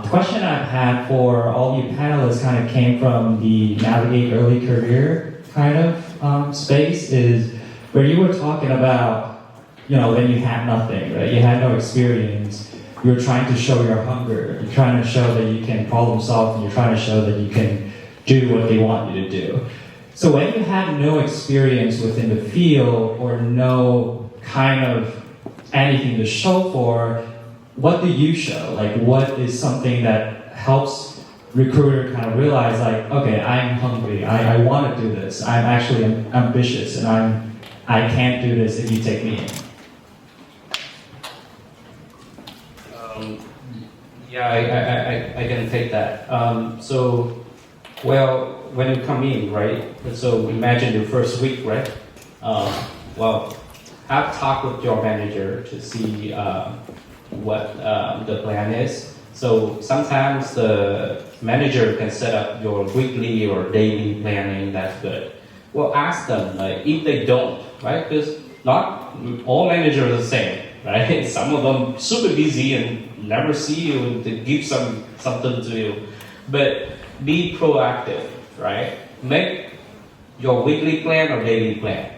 S8: the question I've had for all you panelists kind of came from the navigate early career kind of space. Is where you were talking about, when you had nothing, right? You had no experience. You're trying to show your hunger. You're trying to show that you can problem solve, and you're trying to show that you can do what they want you to do. So when you have no experience within the field or no kind of anything to show for, what do you show? Like, what is something that helps recruiter kind of realize, like, okay, I'm hungry, I want to do this, I'm actually ambitious, and I can't do this if you take me in.
S4: I can take that. Well, when you come in, right? So imagine your first week, right? Have talk with your manager to see what the plan is. So sometimes the manager can set up your weekly or daily planning. That's good. Well, ask them if they don't, right? Because not all managers are the same, right? Some of them super busy and never see you and they give something to you, but be proactive, right? Make your weekly plan or daily plan,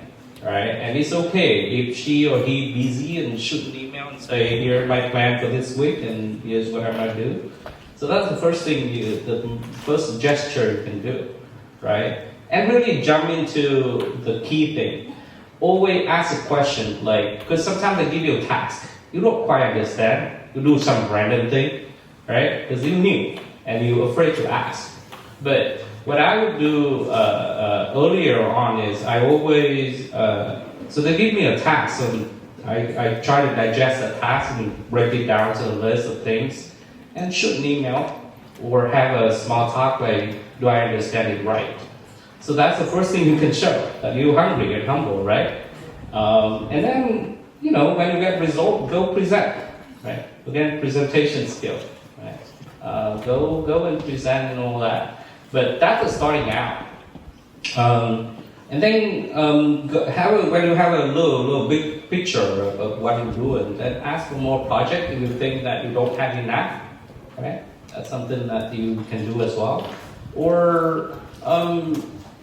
S4: right? And it's okay if she or he busy and shoot an email and say, here's my plan for this week and here's what I'm gonna do. So that's the first thing, the first gesture you can do, right? And really jump into the key thing. Always ask a question, because sometimes they give you a task. You don't quite understand. You do some random thing, right? Because you're new and you're afraid to ask. But what I would do earlier on is I always, so they give me a task, so I try to digest the task and break it down to a list of things and shoot an email or have a small talk like, do I understand it right? So that's the first thing you can show, that you're hungry and humble, right? And then, when you get result, go present, right? Again, presentation skill, right? Go and present and all that. But that's starting out. And then when you have a little big picture of what you're doing, then ask for more project if you think that you don't have enough, right? That's something that you can do as well. Or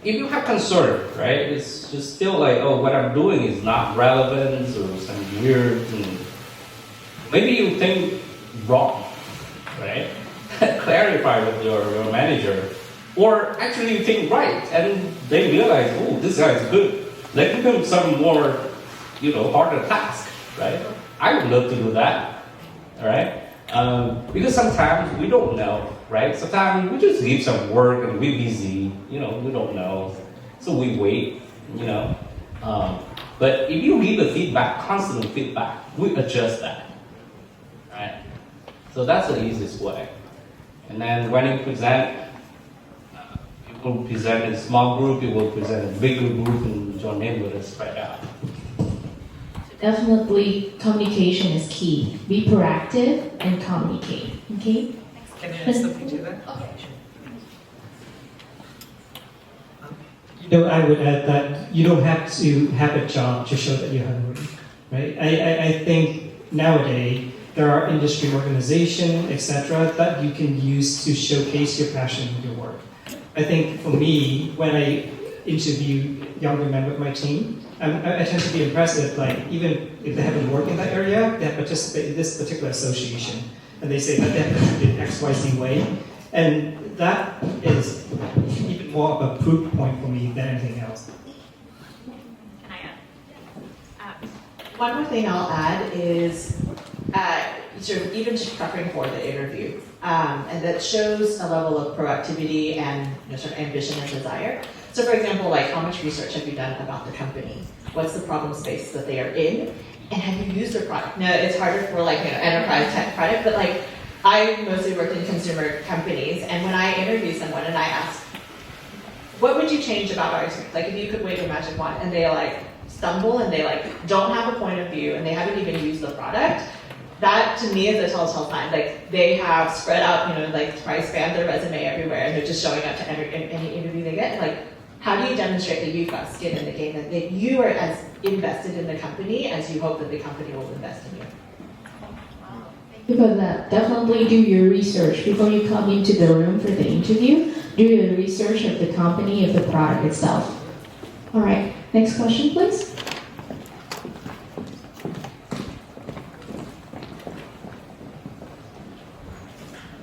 S4: if you have concern, right? It's just still what I'm doing is not relevant or some weird, maybe you think wrong, right? Clarify with your manager. Or actually you think right, and they realize, oh, this guy is good. Let give him some more, harder task, right? I would love to do that, all right? Because sometimes we don't know, right? Sometimes we just give some work and we're busy, we don't know. So we wait, you know. But if you give the feedback, constant feedback, we adjust that, right? So that's the easiest way. And then when you present, you will present in a small group, you will present in a bigger group, and join in with us spread out.
S6: Definitely, communication is key. Be proactive and communicate. Okay.
S9: Can I add something to that?
S5: You know, I would add that you don't have to have a job to show that you're hungry, right? I think nowadays there are industry organizations, etc., that you can use to showcase your passion in your work. I think for me, when I interview younger members of my team, I tend to be impressed that, like, even if they haven't worked in that area, they have participated in this particular association, and they say that they have contributed XYZ way, and that is even more of a proof point for me than anything else.
S7: Can I add?
S3: One more thing I'll add is sort of even just preparing for the interview, and that shows a level of proactivity and sort of ambition and desire. So, for example, like, how much research have you done about the company? What's the problem space that they are in? And have you used their product? Now, it's harder for, like, enterprise tech product, but, like, I mostly worked in consumer companies, and when I interview someone and I ask, what would you change about our experience? Like, if you could wave a magic wand, and they, like, stumble and they, like, don't have a point of view and they haven't even used the product, that to me is a telltale sign. Like, they have spread out, like, try spam their resume everywhere, and they're just showing up to any interview they get. Like, how do you demonstrate that you've got skin in the game, that you are as invested in the company as you hope that the company will invest in you?
S6: Because that, definitely do your research before you come into the room for the interview. Do your research of the company, of the product itself. All right, next question, please.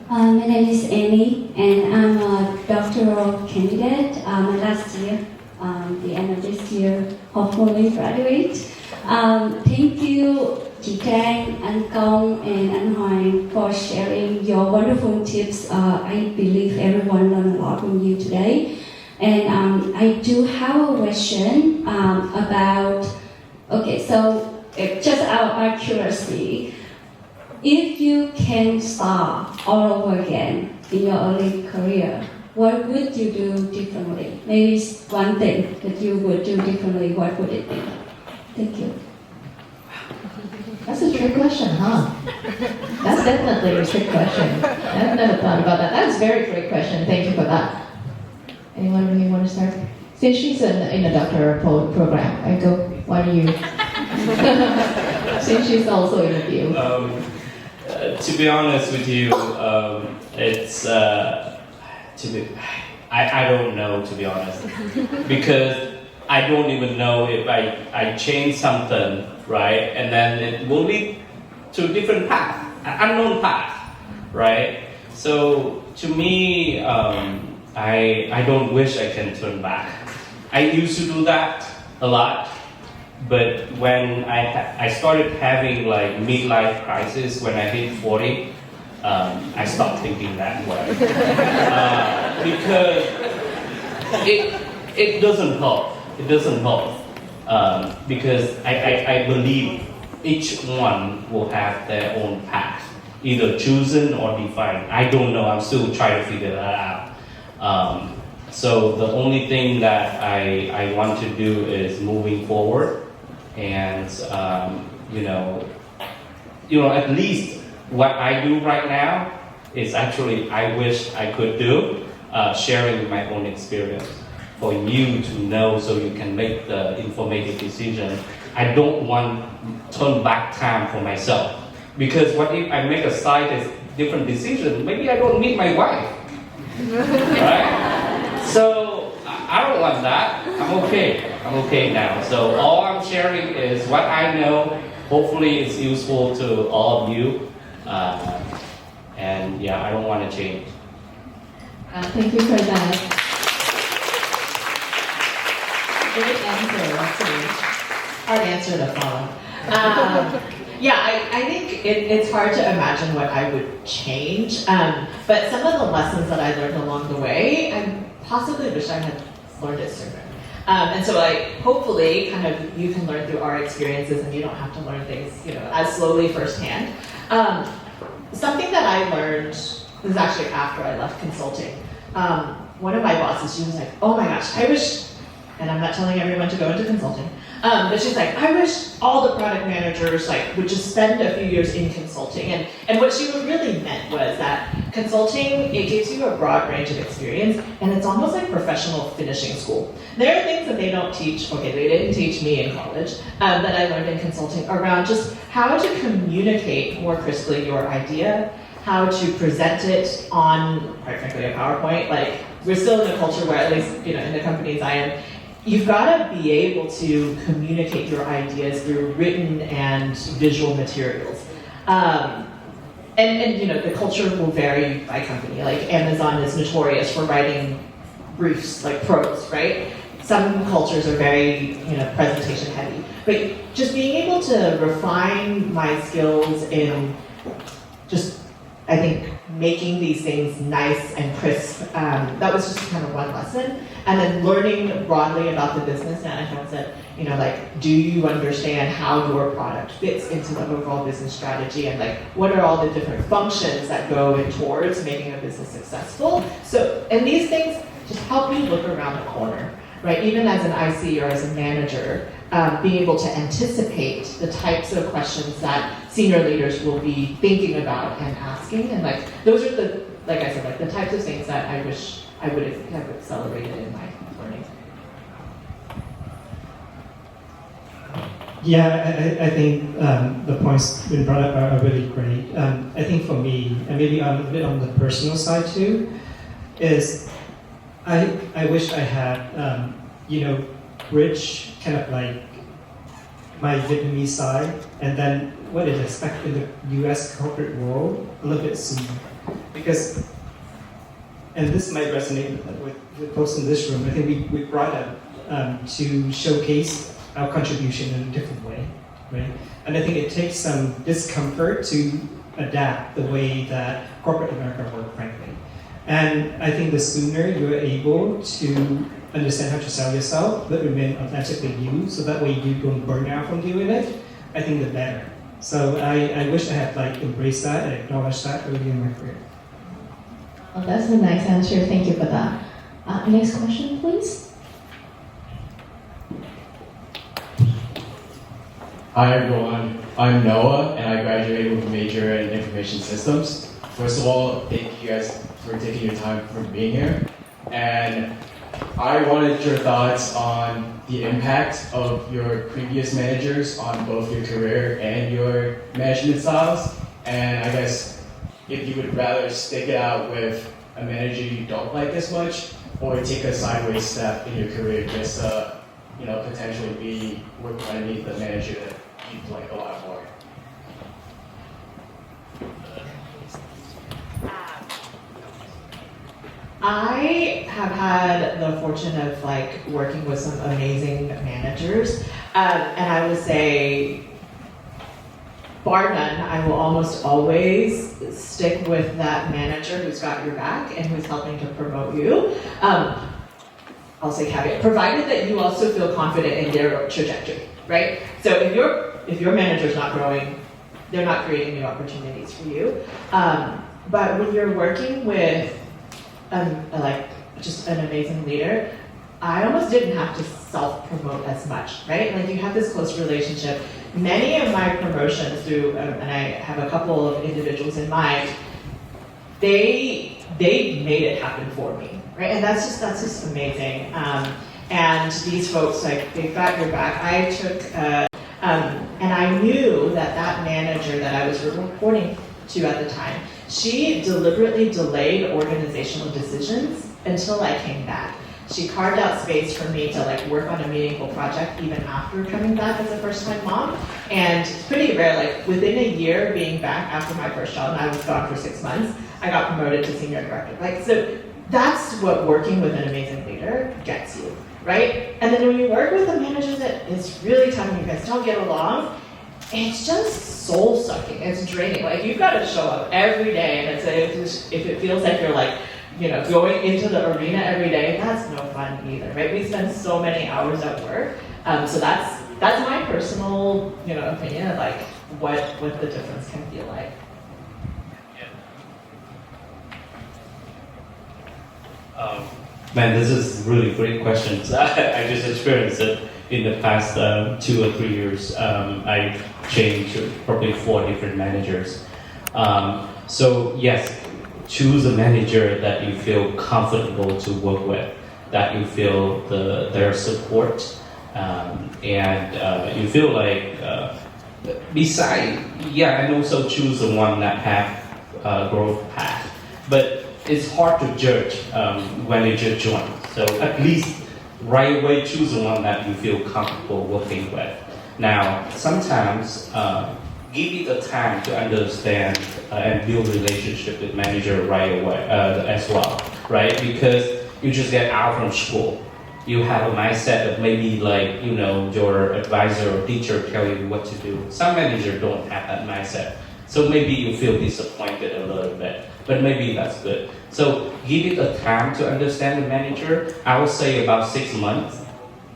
S10: My name is Annie, and I'm a doctoral candidate. Last year, the end of this year, hopefully graduate. Thank you, chị Trang, anh Công, and anh Hoàng for sharing your wonderful tips. I believe everyone learned a lot from you today. And I do have a question about, okay, so just out of my curiosity, if you can start all over again in your early career, what would you do differently? Maybe it's one thing that you would do differently, what would it be? Thank you.
S6: That's a trick question, huh? That's definitely a trick question. I've never thought about that. That's a very great question. Thank you for that. Anyone really want to start? Since she's in a doctoral program, I go, why do you? Since she's also in the field.
S4: To be honest with you, it's I don't know, to be honest, because I don't even know if I change something, right, and then it will lead to a different path, an unknown path, right? So to me, I don't wish I can turn back. I used to do that a lot. But when I started having, like, midlife crisis when I hit 40, I stopped thinking that way. Because it doesn't help. It doesn't help. Because I believe each one will have their own path, either chosen or defined. I don't know. I'm still trying to figure that out. So the only thing that I want to do is moving forward. And at least what I do right now is actually I wish I could do, sharing my own experience for you to know, so you can make the informative decision. I don't want to turn back time for myself, because what if I make a slightly different decision? Maybe I don't meet my wife, right? So I don't want that. I'm okay now. So all I'm sharing is what I know. Hopefully it's useful to all of you. And yeah, I don't want to change.
S6: Thank you for that. Great answer, actually.
S3: Hard answer to follow. I think it's hard to imagine what I would change. But some of the lessons that I learned along the way, I possibly wish I had learned it sooner. And so like, hopefully kind of you can learn through our experiences and you don't have to learn things, as slowly firsthand. Something that I learned, this is actually after I left consulting. One of my bosses, she was like, oh my gosh, I wish, and I'm not telling everyone to go into consulting, but she's like, I wish all the product managers would just spend a few years in consulting. And what she really meant was that consulting, it gives you a broad range of experience, and it's almost like professional finishing school. There are things that they don't teach, okay, they didn't teach me in college, that I learned in consulting around just how to communicate more crisply your idea, how to present it on, quite frankly, a PowerPoint. We're still in a culture where, at least in the companies I am, you've got to be able to communicate your ideas through written and visual materials. And the culture will vary by company. Like Amazon is notorious for writing briefs, like prose, right? Some cultures are very, presentation heavy. But just being able to refine my skills in just, I think, making these things nice and crisp, that was just kind of one lesson. And then learning broadly about the business management said, do you understand how your product fits into the overall business strategy, and what are all the different functions that go in towards making a business successful? So, and these things just help you look around the corner, right? Even as an IC or as a manager, being able to anticipate the types of questions that senior leaders will be thinking about and asking, and those are the, like I said, the types of things that I wish I would have accelerated in my learning.
S5: Yeah, I think the points been brought up are really great. I think for me, and maybe a bit on the personal side too, is I wish I had, bridge kind of my Vietnamese side, and then what is expected in the US corporate world a little bit sooner. Because, and this might resonate with folks in this room, I think we brought up to showcase our contribution in a different way, right? And I think it takes some discomfort to adapt the way that corporate America works, frankly. And I think the sooner you're able to understand how to sell yourself, but remain authentically you, so that way you don't burn out from doing it, I think the better. So I wish I had embraced that and acknowledged that early in my career.
S6: Well, that's a nice answer. Thank you for that. Next question, please.
S11: Hi everyone, I'm Noah and I graduated with a major in information systems. First of all, thank you guys for taking your time for being here. And I wanted your thoughts on the impact of your previous managers on both your career and your management styles. And I guess if you would rather stick it out with a manager you don't like as much, or take a sideways step in your career just to, potentially be working underneath the manager that you'd like a lot more.
S3: I have had the fortune of working with some amazing managers, and I would say, bar none, I will almost always stick with that manager who's got your back and who's helping to promote you. I'll say caveat, provided that you also feel confident in their trajectory, right? So if your manager's not growing, they're not creating new opportunities for you. But when you're working with just an amazing leader, I almost didn't have to self-promote as much, right? You have this close relationship. Many of my promotions through, and I have a couple of individuals in mind, they made it happen for me, right? And that's just amazing. And these folks, they've got your back. I took, and I knew that manager that I was reporting to at the time, she deliberately delayed organizational decisions until I came back. She carved out space for me to work on a meaningful project even after coming back as a first-time mom. And it's pretty rare, within a year being back after my first job, and I was gone for 6 months, I got promoted to senior director. So that's what working with an amazing leader gets you, right? And then when you work with a manager that is really tough and you guys don't get along, it's just soul-sucking. It's draining. You've got to show up every day, and if it feels like you're going into the arena every day, that's no fun either, right? We spend so many hours at work. So that's my personal, opinion of like what the difference can feel like.
S4: Man, this is really great questions. I just experienced it in the past 2 or 3 years. I changed probably 4 different managers. So yes, choose a manager that you feel comfortable to work with, that you feel their support, and you feel like and also choose the one that have a growth path. But it's hard to judge when you just join. So at least right away choose the one that you feel comfortable working with. Now, sometimes give it the time to understand and build relationship with manager right away as well, right? Because you just get out from school. You have a mindset of maybe like, your advisor or teacher tell you what to do. Some managers don't have that mindset. So maybe you feel disappointed a little bit, but maybe that's good. So give it a time to understand the manager. I would say about 6 months.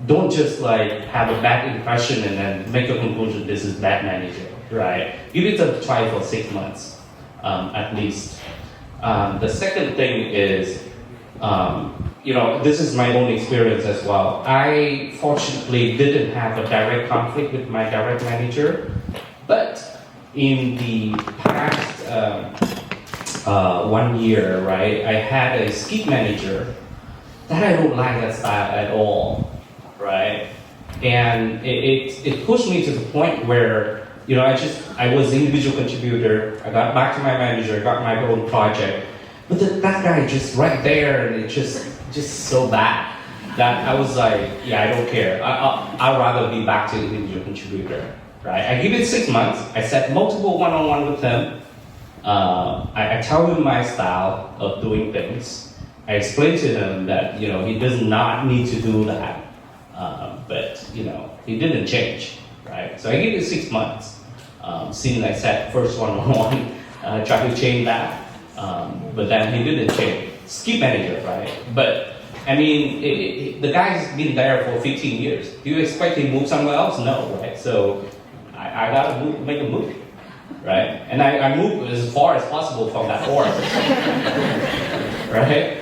S4: Don't just like have a bad impression and then make a conclusion this is bad manager, right? Give it a try for 6 months, at least. The second thing is, this is my own experience as well. I fortunately didn't have a direct conflict with my direct manager, but in the past 1 year, right, I had a skip manager that I don't like that style at all, right? And it pushed me to the point where, I was individual contributor, I got back to my manager, got my own project, but that guy just right there, and it just so bad that I was like, I don't care. I'd rather be back to individual contributor, right? I give it 6 months. I set multiple one-on-one with him. I tell him my style of doing things. I explain to him that, he does not need to do that. But, he didn't change, right? So I give it 6 months. Since I set first one-on-one, try to change that. But then he didn't change. Skip manager, right? But I mean, the guy's been there for 15 years. Do you expect him to move somewhere else? No, right? So I gotta make a move, right? And I move as far as possible from that org, right?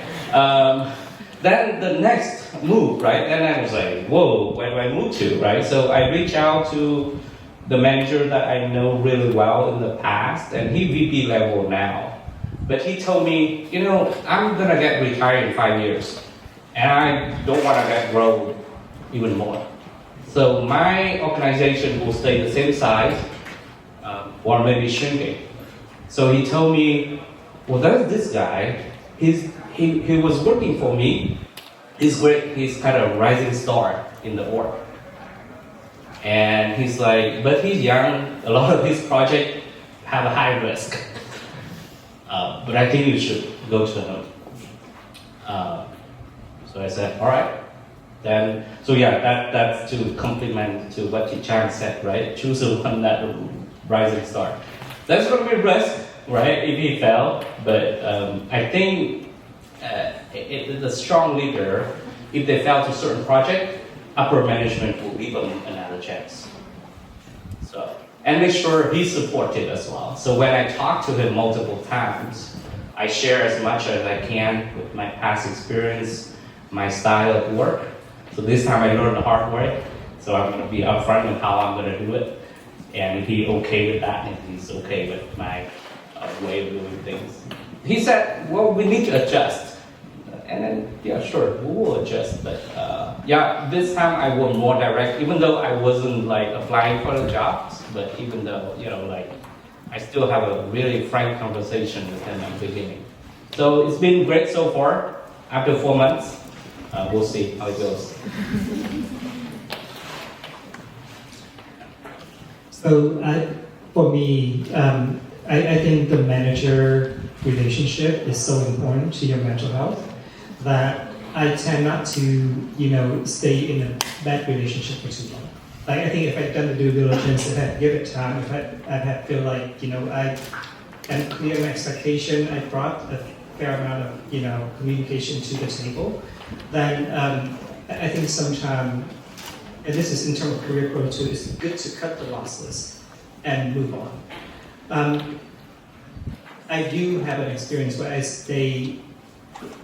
S4: Then the next move, right? And I was like, whoa, where do I move to, right? So I reached out to the manager that I know really well in the past, and he VP level now. But he told me, I'm gonna get retired in 5 years, and I don't wanna grow even more. So my organization will stay the same size, or maybe shrinking. So he told me, well, there's this guy, he was working for me, he's great, he's kind of rising star in the org. And he's like, but he's young, a lot of his projects have a high risk. But I think you should go to him. So I said, all right. Then, that's to complement to what Tichan said, right? Choose the one that rising star. That's going to be risk, right? If he fell, but I think the strong leader, if they fell to a certain project, upper management will give them another chance. So, and make sure he's supported as well. So when I talk to him multiple times, I share as much as I can with my past experience, my style of work. So this time I learned the hard way. So I'm going to be upfront with how I'm going to do it. And he okay with that, and he's okay with my way of doing things. He said, well, we need to adjust. And then, sure, we will adjust. But this time I was more direct, even though I wasn't like applying for the jobs, but even though, I still have a really frank conversation with him at the beginning. So it's been great so far. After 4 months, we'll see how it goes.
S5: So for me, I think the manager relationship is so important to your mental health that I tend not to, stay in a bad relationship for too long. Like, I think if I'd done the due diligence, if I'd give it time, if I'd feel like, I am clear my expectation, I brought a fair amount of communication to the table, then I think sometimes, and this is in terms of career growth too, it's good to cut the losses and move on. I do have an experience where I stay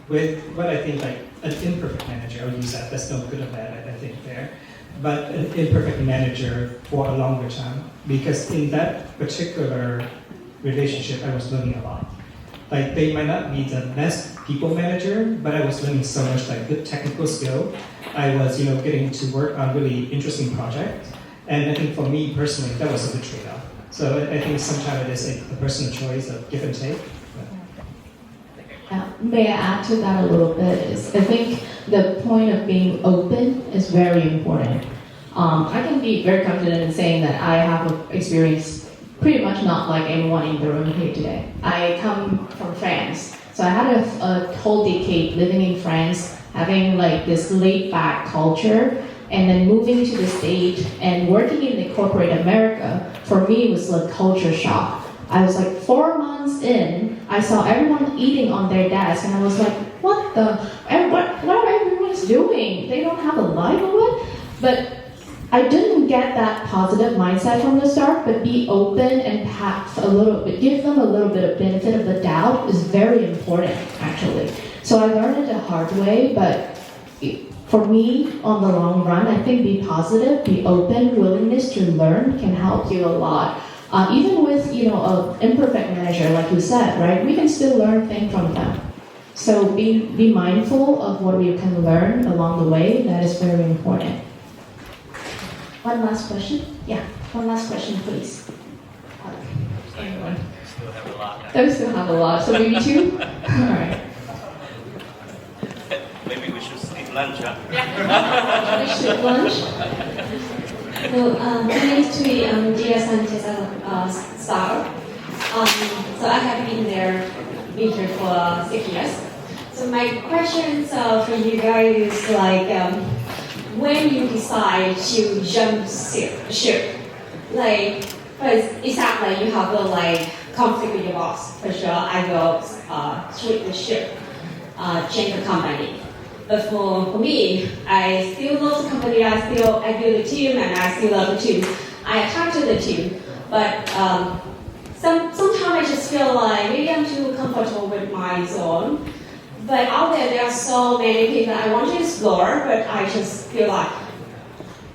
S5: with what I think like an imperfect manager. I'll use that. That's no good or bad, I think there. But an imperfect manager for a longer time, because in that particular relationship, I was learning a lot. Like they might not be the best people manager, but I was learning so much like good technical skill. I was getting to work on really interesting projects, and I think for me personally, that was a good trade-off. So I think sometimes it is a personal choice of give and take.
S6: May I add to that a little bit? I think the point of being open is very important. I can be very confident in saying that I have an experience pretty much not like anyone in the room here today. I come from France, so I had a whole decade living in France, having like this laid-back culture, and then moving to the States and working in the corporate America. For me, it was like culture shock. I was like 4 months in, I saw everyone eating on their desk, and I was like, what are everyone's doing? They don't have a life or what? But I didn't get that positive mindset from the start, but be open and give them a little bit of benefit of the doubt is very important, actually. So I learned it the hard way, but for me, on the long run, I think be positive, be open, willingness to learn can help you a lot. Even with an imperfect manager, like you said, right? We can still learn things from them. So be mindful of what we can learn along the way. That is very important. One last question? Yeah, one last question, please. Anyone?
S7: Still have a lot.
S6: We still have a lot, so maybe 2? All right.
S7: Maybe we should skip lunch, huh?
S6: We should lunch.
S10: So, my name is Tui. I'm dear scientist at STAR. So I have been here for 6 years. So my questions for you guys is like, when you decide to jump ship, like, first, it's not like you have a conflict with your boss. For sure, I will switch the ship, change the company. But for me, I still love the company, I build the team, and I still love the team. I attach to the team, but sometimes I just feel like maybe I'm too comfortable with my zone. But out there are so many things that I want to explore, but I just feel like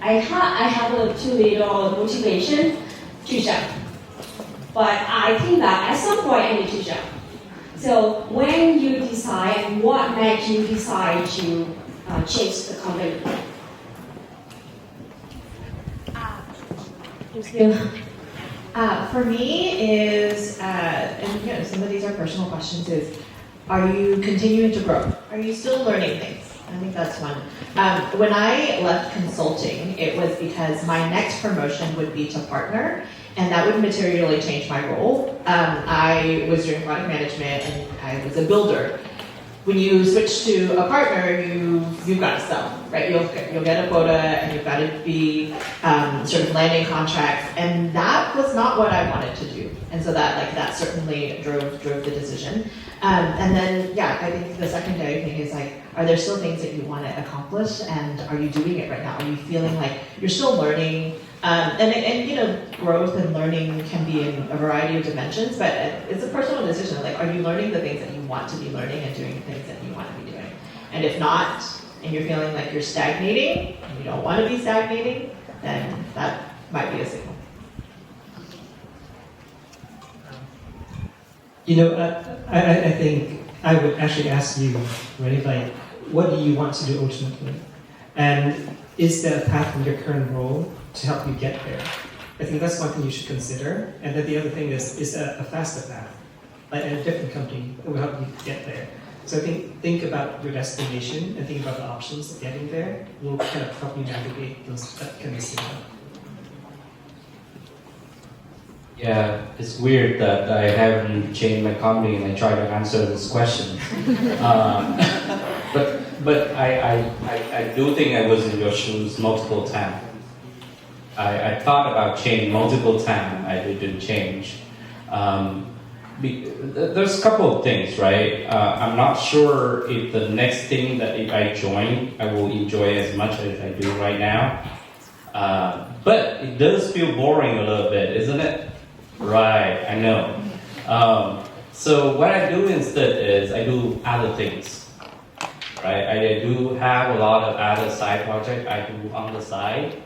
S10: I have too little motivation to jump. But I think that at some point I need to jump. So when you decide, what made you decide to change the company?
S3: For me is, and some of these are personal questions, is are you continuing to grow? Are you still learning things? I think that's one. When I left consulting, it was because my next promotion would be to partner, and that would materially change my role. I was doing product management, and I was a builder. When you switch to a partner, you've got to sell, right? You'll get a quota, and you've got to be sort of landing contracts, and that was not what I wanted to do. And so that certainly drove the decision. And then, I think the secondary thing is are there still things that you want to accomplish, and are you doing it right now? Are you feeling like you're still learning? And growth and learning can be in a variety of dimensions, but it's a personal decision. Are you learning the things that you want to be learning and doing the things that you want to be doing? And if not, and you're feeling like you're stagnating, and you don't want to be stagnating, then that might be a signal.
S5: I think I would actually ask you, right? What do you want to do ultimately? And is there a path in your current role to help you get there? I think that's one thing you should consider. And then the other thing is a faster path, at a different company that will help you get there. So I think about your destination and think about the options of getting there will kind of help you navigate that kind of scenario.
S4: Yeah, it's weird that I haven't changed my company and I try to answer this question. But I do think I was in your shoes multiple times. I thought about change multiple times. I didn't change. there's a couple of things, right? I'm not sure if the next thing that if I join, I will enjoy as much as I do right now. But it does feel boring a little bit, isn't it? Right, I know. So what I do instead is I do other things, right? I do have a lot of other side projects I do on the side.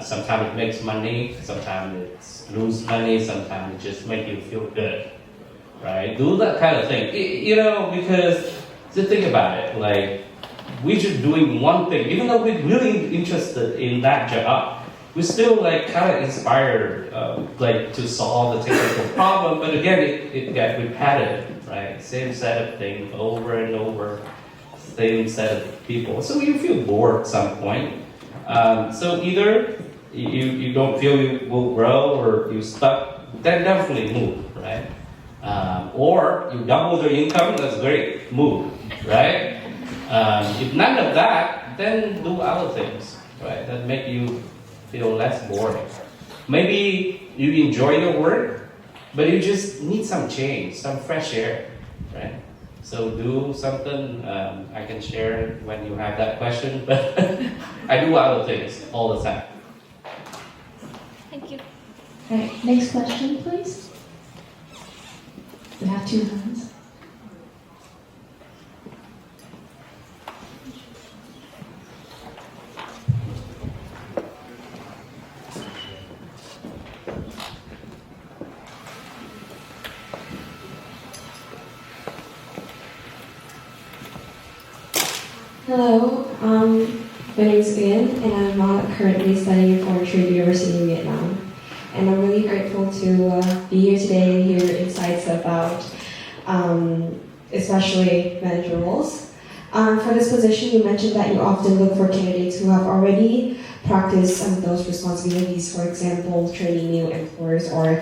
S4: Sometimes it makes money, sometimes it's lose money, sometimes it just make you feel good, right? Do that kind of thing, because just think about it, like we're just doing one thing, even though we're really interested in that job, we're still like kind of inspired, like to solve the technical problem. But again, it got repetitive, right? Same set of things over and over, same set of people. So you feel bored at some point. So either you don't feel you will grow or you stuck, then definitely move, right? Or you double your income, that's great, move, right? If none of that, then do other things, right? That make you feel less boring. Maybe you enjoy your work, but you just need some change, some fresh air, right? So do something. I can share when you have that question, but I do other things all the time.
S7: Thank you.
S6: All right, next question, please. We have 2 hands.
S12: Hello, my name is Viet, and I'm currently studying at Forestry University in Vietnam. And I'm really grateful to be here today and hear insights about especially manager roles. For this position, you mentioned that you often look for candidates who have already practiced some of those responsibilities, for example, training new employers or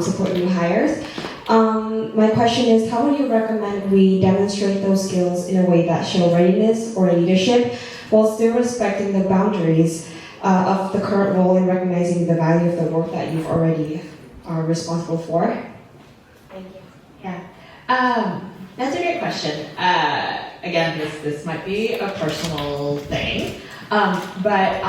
S12: support new hires. My question is, how would you recommend we demonstrate those skills in a way that show readiness or leadership while still respecting the boundaries of the current role and recognizing the value of the work that you've already are responsible for?
S3: Thank you. Yeah. That's a great question. Again, this might be a personal thing, but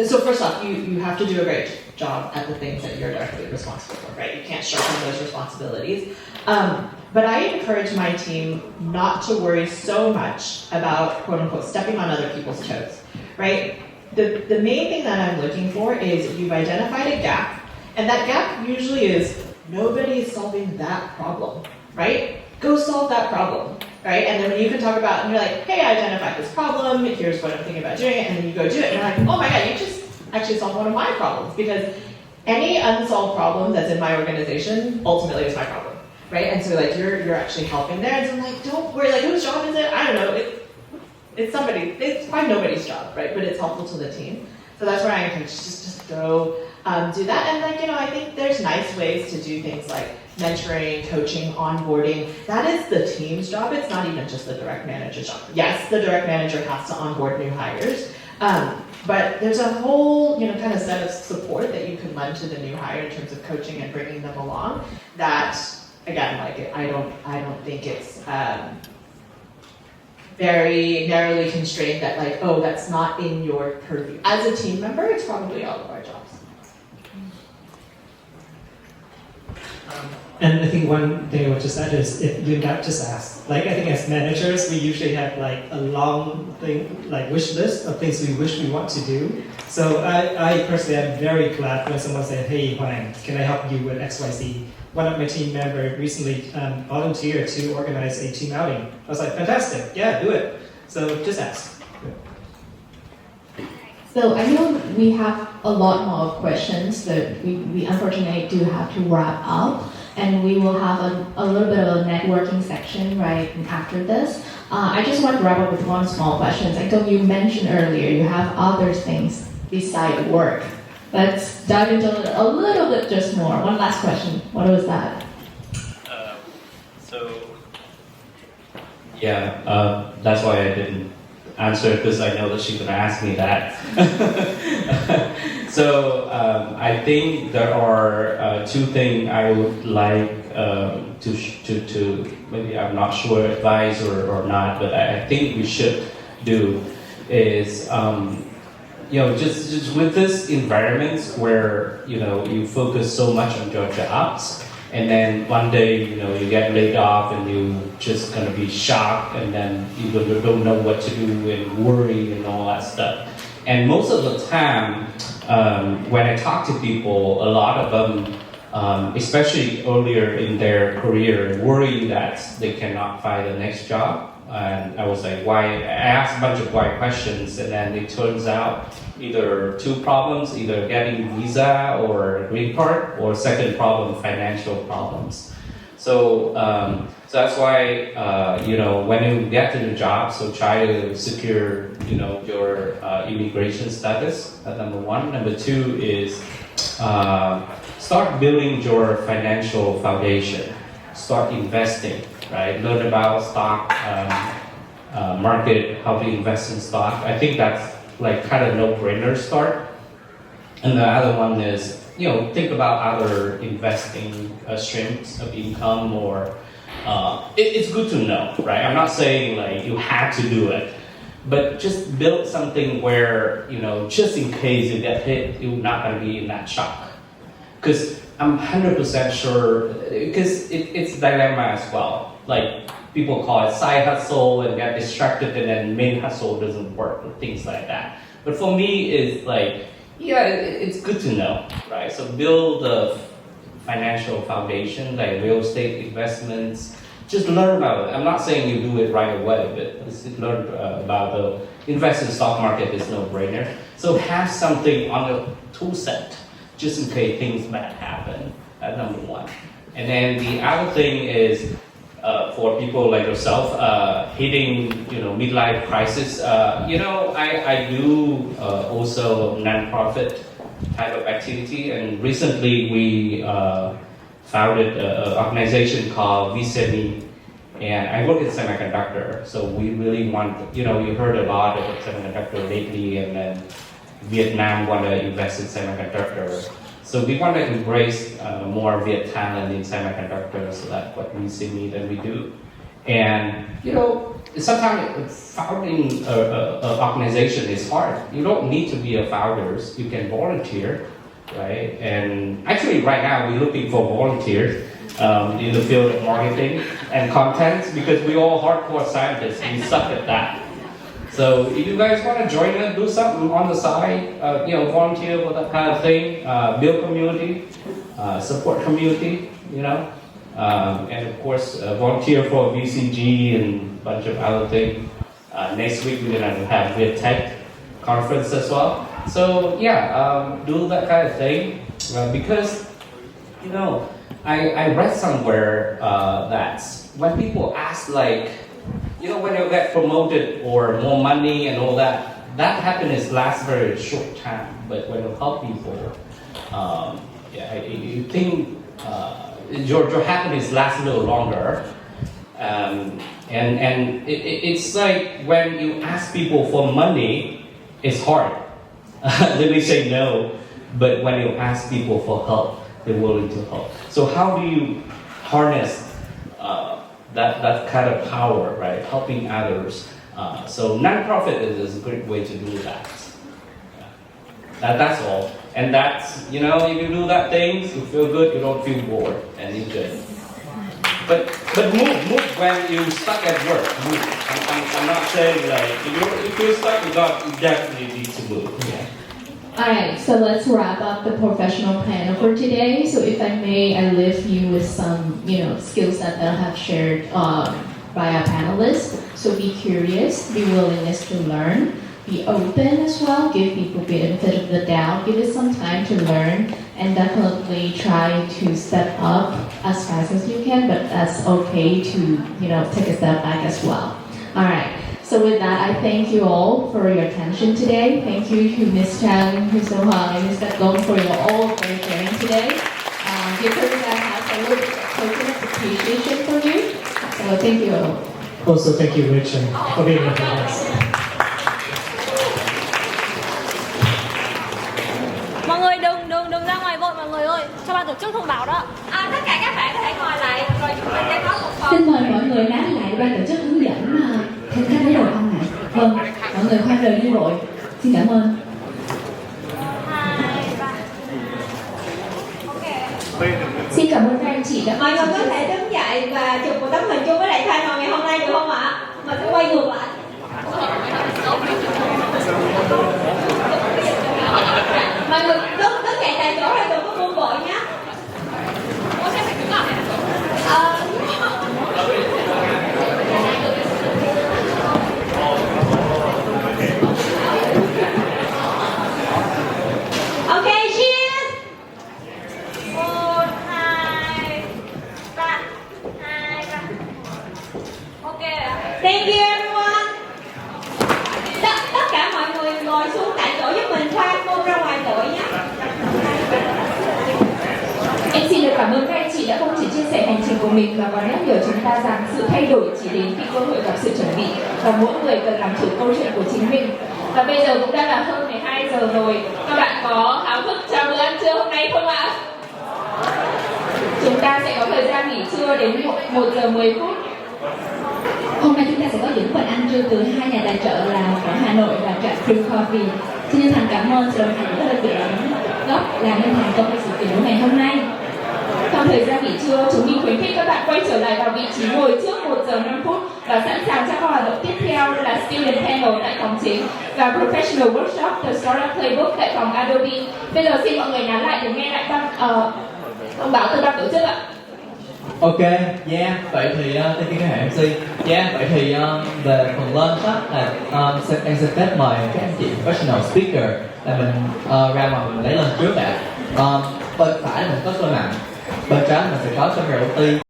S3: so first off, you have to do a great job at the things that you're directly responsible for, right? You can't shirk those responsibilities. But I encourage my team not to worry so much about, quote unquote, stepping on other people's toes, right? The main thing that I'm looking for is you've identified a gap, and that gap usually is nobody is solving that problem, right? Go solve that problem, right? And then when you can talk about, and you're like, hey, I identified this problem, here's what I'm thinking about doing it, and then you go do it, and you're like, oh my God, you just actually solved one of my problems, because any unsolved problem that's in my organization ultimately is my problem, right? And so like you're actually helping there, and so I'm like, don't worry, like whose job is it? I don't know. It's probably nobody's job, right? But it's helpful to the team. So that's where I encourage just go do that. And like, I think there's nice ways to do things like mentoring, coaching, onboarding. That is the team's job. It's not even just the direct manager's job. Yes, the direct manager has to onboard new hires. But there's a whole, kind of set of support that you can lend to the new hire in terms of coaching and bringing them along. That, again, like I don't think it's very narrowly constrained. That like, oh, that's not in your purview. As a team member, it's probably all of our jobs.
S5: And I think one thing I would just add is if you not just ask. Like I think as managers, we usually have like a long thing, like wish list of things we wish we want to do. So I personally am very glad when someone said, hey, Huang, can I help you with XYZ? One of my team members recently volunteered to organize a team outing. I was like, fantastic, yeah, do it. So just ask.
S6: So I know we have a lot more questions, but we unfortunately do have to wrap up. And we will have a little bit of a networking section right after this. I just want to wrap up with one small question. I know you mentioned earlier you have other things beside work. Let's dive into a little bit just more. One last question. What was that?
S4: That's why I didn't answer, because I know that she's going to ask me that. So I think there are two things I would like to maybe I'm not sure advise or not, but I think we should do is just with this environment where you focus so much on your jobs, and then one day you get laid off and you just gonna be shocked, and then you don't know what to do and worry and all that stuff. And most of the time, when I talk to people, a lot of them, especially earlier in their career, worry that they cannot find the next job. And I was like, why? I asked a bunch of why questions, and then it turns out either two problems, either getting visa or green card, or second problem, financial problems. So that's why when you get to the job, so try to secure your immigration status. That's number one. Number two is start building your financial foundation. Start investing. Right, learn about stock market, how to invest in stock. I think that's like kind of no-brainer start. And the other one is, think about other investing streams of income, or it's good to know, right? I'm not saying like you have to do it, but just build something where just in case you get hit, you're not going to be in that shock. Because I'm 100% sure, because it's dilemma as well. Like people call it side hustle and get distracted, and then main hustle doesn't work, and things like that. But for me, it's like, it's good to know, right? So build a financial foundation, like real estate investments. Just learn about it. I'm not saying you do it right away, but just learn about the invest in stock market is no-brainer. So have something on the tool set, just in case things bad happen. That's number one. And then the other thing is, for people like yourself, hitting midlife crisis. I do also nonprofit type of activity, and recently we founded an organization called Viet, and I work in semiconductor. So we really want, you heard a lot about semiconductor lately, and then Vietnam want to invest in semiconductor. So we want to embrace more Viet talent in semiconductor, so that's what we see that we do. And sometimes founding an organization is hard. You don't need to be a founder. You can volunteer, right? And actually right now we're looking for volunteers in the field of marketing and content, because we all hardcore scientists. We suck at that. So if you guys want to join us, do something on the side, volunteer for that kind of thing, build community, support community, and of course volunteer for VCG and a bunch of other things. Next week we're gonna have Viet Tech conference as well. So do that kind of thing, because I read somewhere that when people ask like, when you get promoted or more money and all that, that happiness lasts very short time. But when you help people, you think your happiness lasts a little longer. And it's like when you ask people for money, it's hard. They may say no, but when you ask people for help, they're willing to help. So how do you harness that kind of power, right? Helping others. So nonprofit is a great way to do that. That's all. And that's, if you do that things, you feel good, you don't feel bored, and you're good. But move when you're stuck at work. Move. I'm not saying like, if you feel stuck, you definitely need to move. Yeah.
S6: Alright, so let's wrap up the professional panel for today. So if I may, I leave you with some, skill set that I have shared by our panelists. So be curious, be willingness to learn, be open as well, give people benefit of the doubt, give it some time to learn, and definitely try to step up as fast as you can, but that's okay to, take a step back as well. Alright. So with that, I thank you all for your attention today. Thank you to Ms. Chan, Ms. Oh Hung, and Ms. Gong for your all for sharing today. Give her that house a little token of appreciation from you. So thank you all.
S5: Also, thank you, Rich, and for being here with us.
S7: một chút thông báo đó. Tất cả các bạn có thể ngồi lại rồi chúng mình sẽ có một phần.
S6: Xin mời mọi người nán lại để ban tổ chức hướng dẫn theo cách lấy đồ ăn ạ. Vâng, mọi người khoan rời đi vội. Xin cảm ơn.
S7: 2, 3. Ok.
S1: Xin cảm ơn các anh chị đã
S13: Mọi người có thể đứng dậy và chụp một tấm hình chung với lại thầy vào ngày hôm nay được không ạ? Mình sẽ quay ngược lại. Mọi người đứng dậy tại chỗ rồi đừng có buông vội nhé. Ok, cheers. 1, 2, 3. 2, 3. Ok. Thank you everyone. Tất cả mọi người ngồi xuống tại chỗ giúp mình khoan môn ra ngoài đội nhé.
S1: Em xin được cảm ơn các anh chị đã không chỉ chia sẻ hành trình của mình mà còn nhắc nhở chúng ta rằng sự thay đổi chỉ đến khi cơ hội gặp sự chuẩn bị và mỗi người cần làm chủ câu chuyện của chính mình. Và bây giờ cũng đã là hơn 12 giờ rồi. Các bạn có háo hức cho bữa ăn trưa hôm nay không ạ? Chúng ta sẽ có thời gian nghỉ trưa đến 1 giờ 10 phút.
S6: Hôm nay chúng ta sẽ có những phần ăn trưa từ hai nhà tài trợ là ở Hà Nội và trạm Free Coffee. Xin chân thành cảm ơn sự đồng hành của các đơn vị góp làm nên thành công của sự kiện ngày hôm nay.
S1: Trong thời gian nghỉ trưa, chúng mình khuyến khích các bạn quay trở lại vào vị trí ngồi trước 1 giờ 5 phút và sẵn sàng cho các hoạt động tiếp theo là Student Panel tại phòng chính và Professional Workshop The Startup Playbook tại phòng Adobe. Bây giờ xin mọi người nán lại để nghe lại thông báo từ ban tổ chức ạ.
S14: Ok, yeah, vậy thì thank you các hãng MC. Yeah, vậy thì về phần lunch á là em xin phép mời các anh chị professional speaker là mình ra ngoài mình lấy lunch trước đã. Bên phải mình có xôi mặn, bên trái mình sẽ có sân rau ti.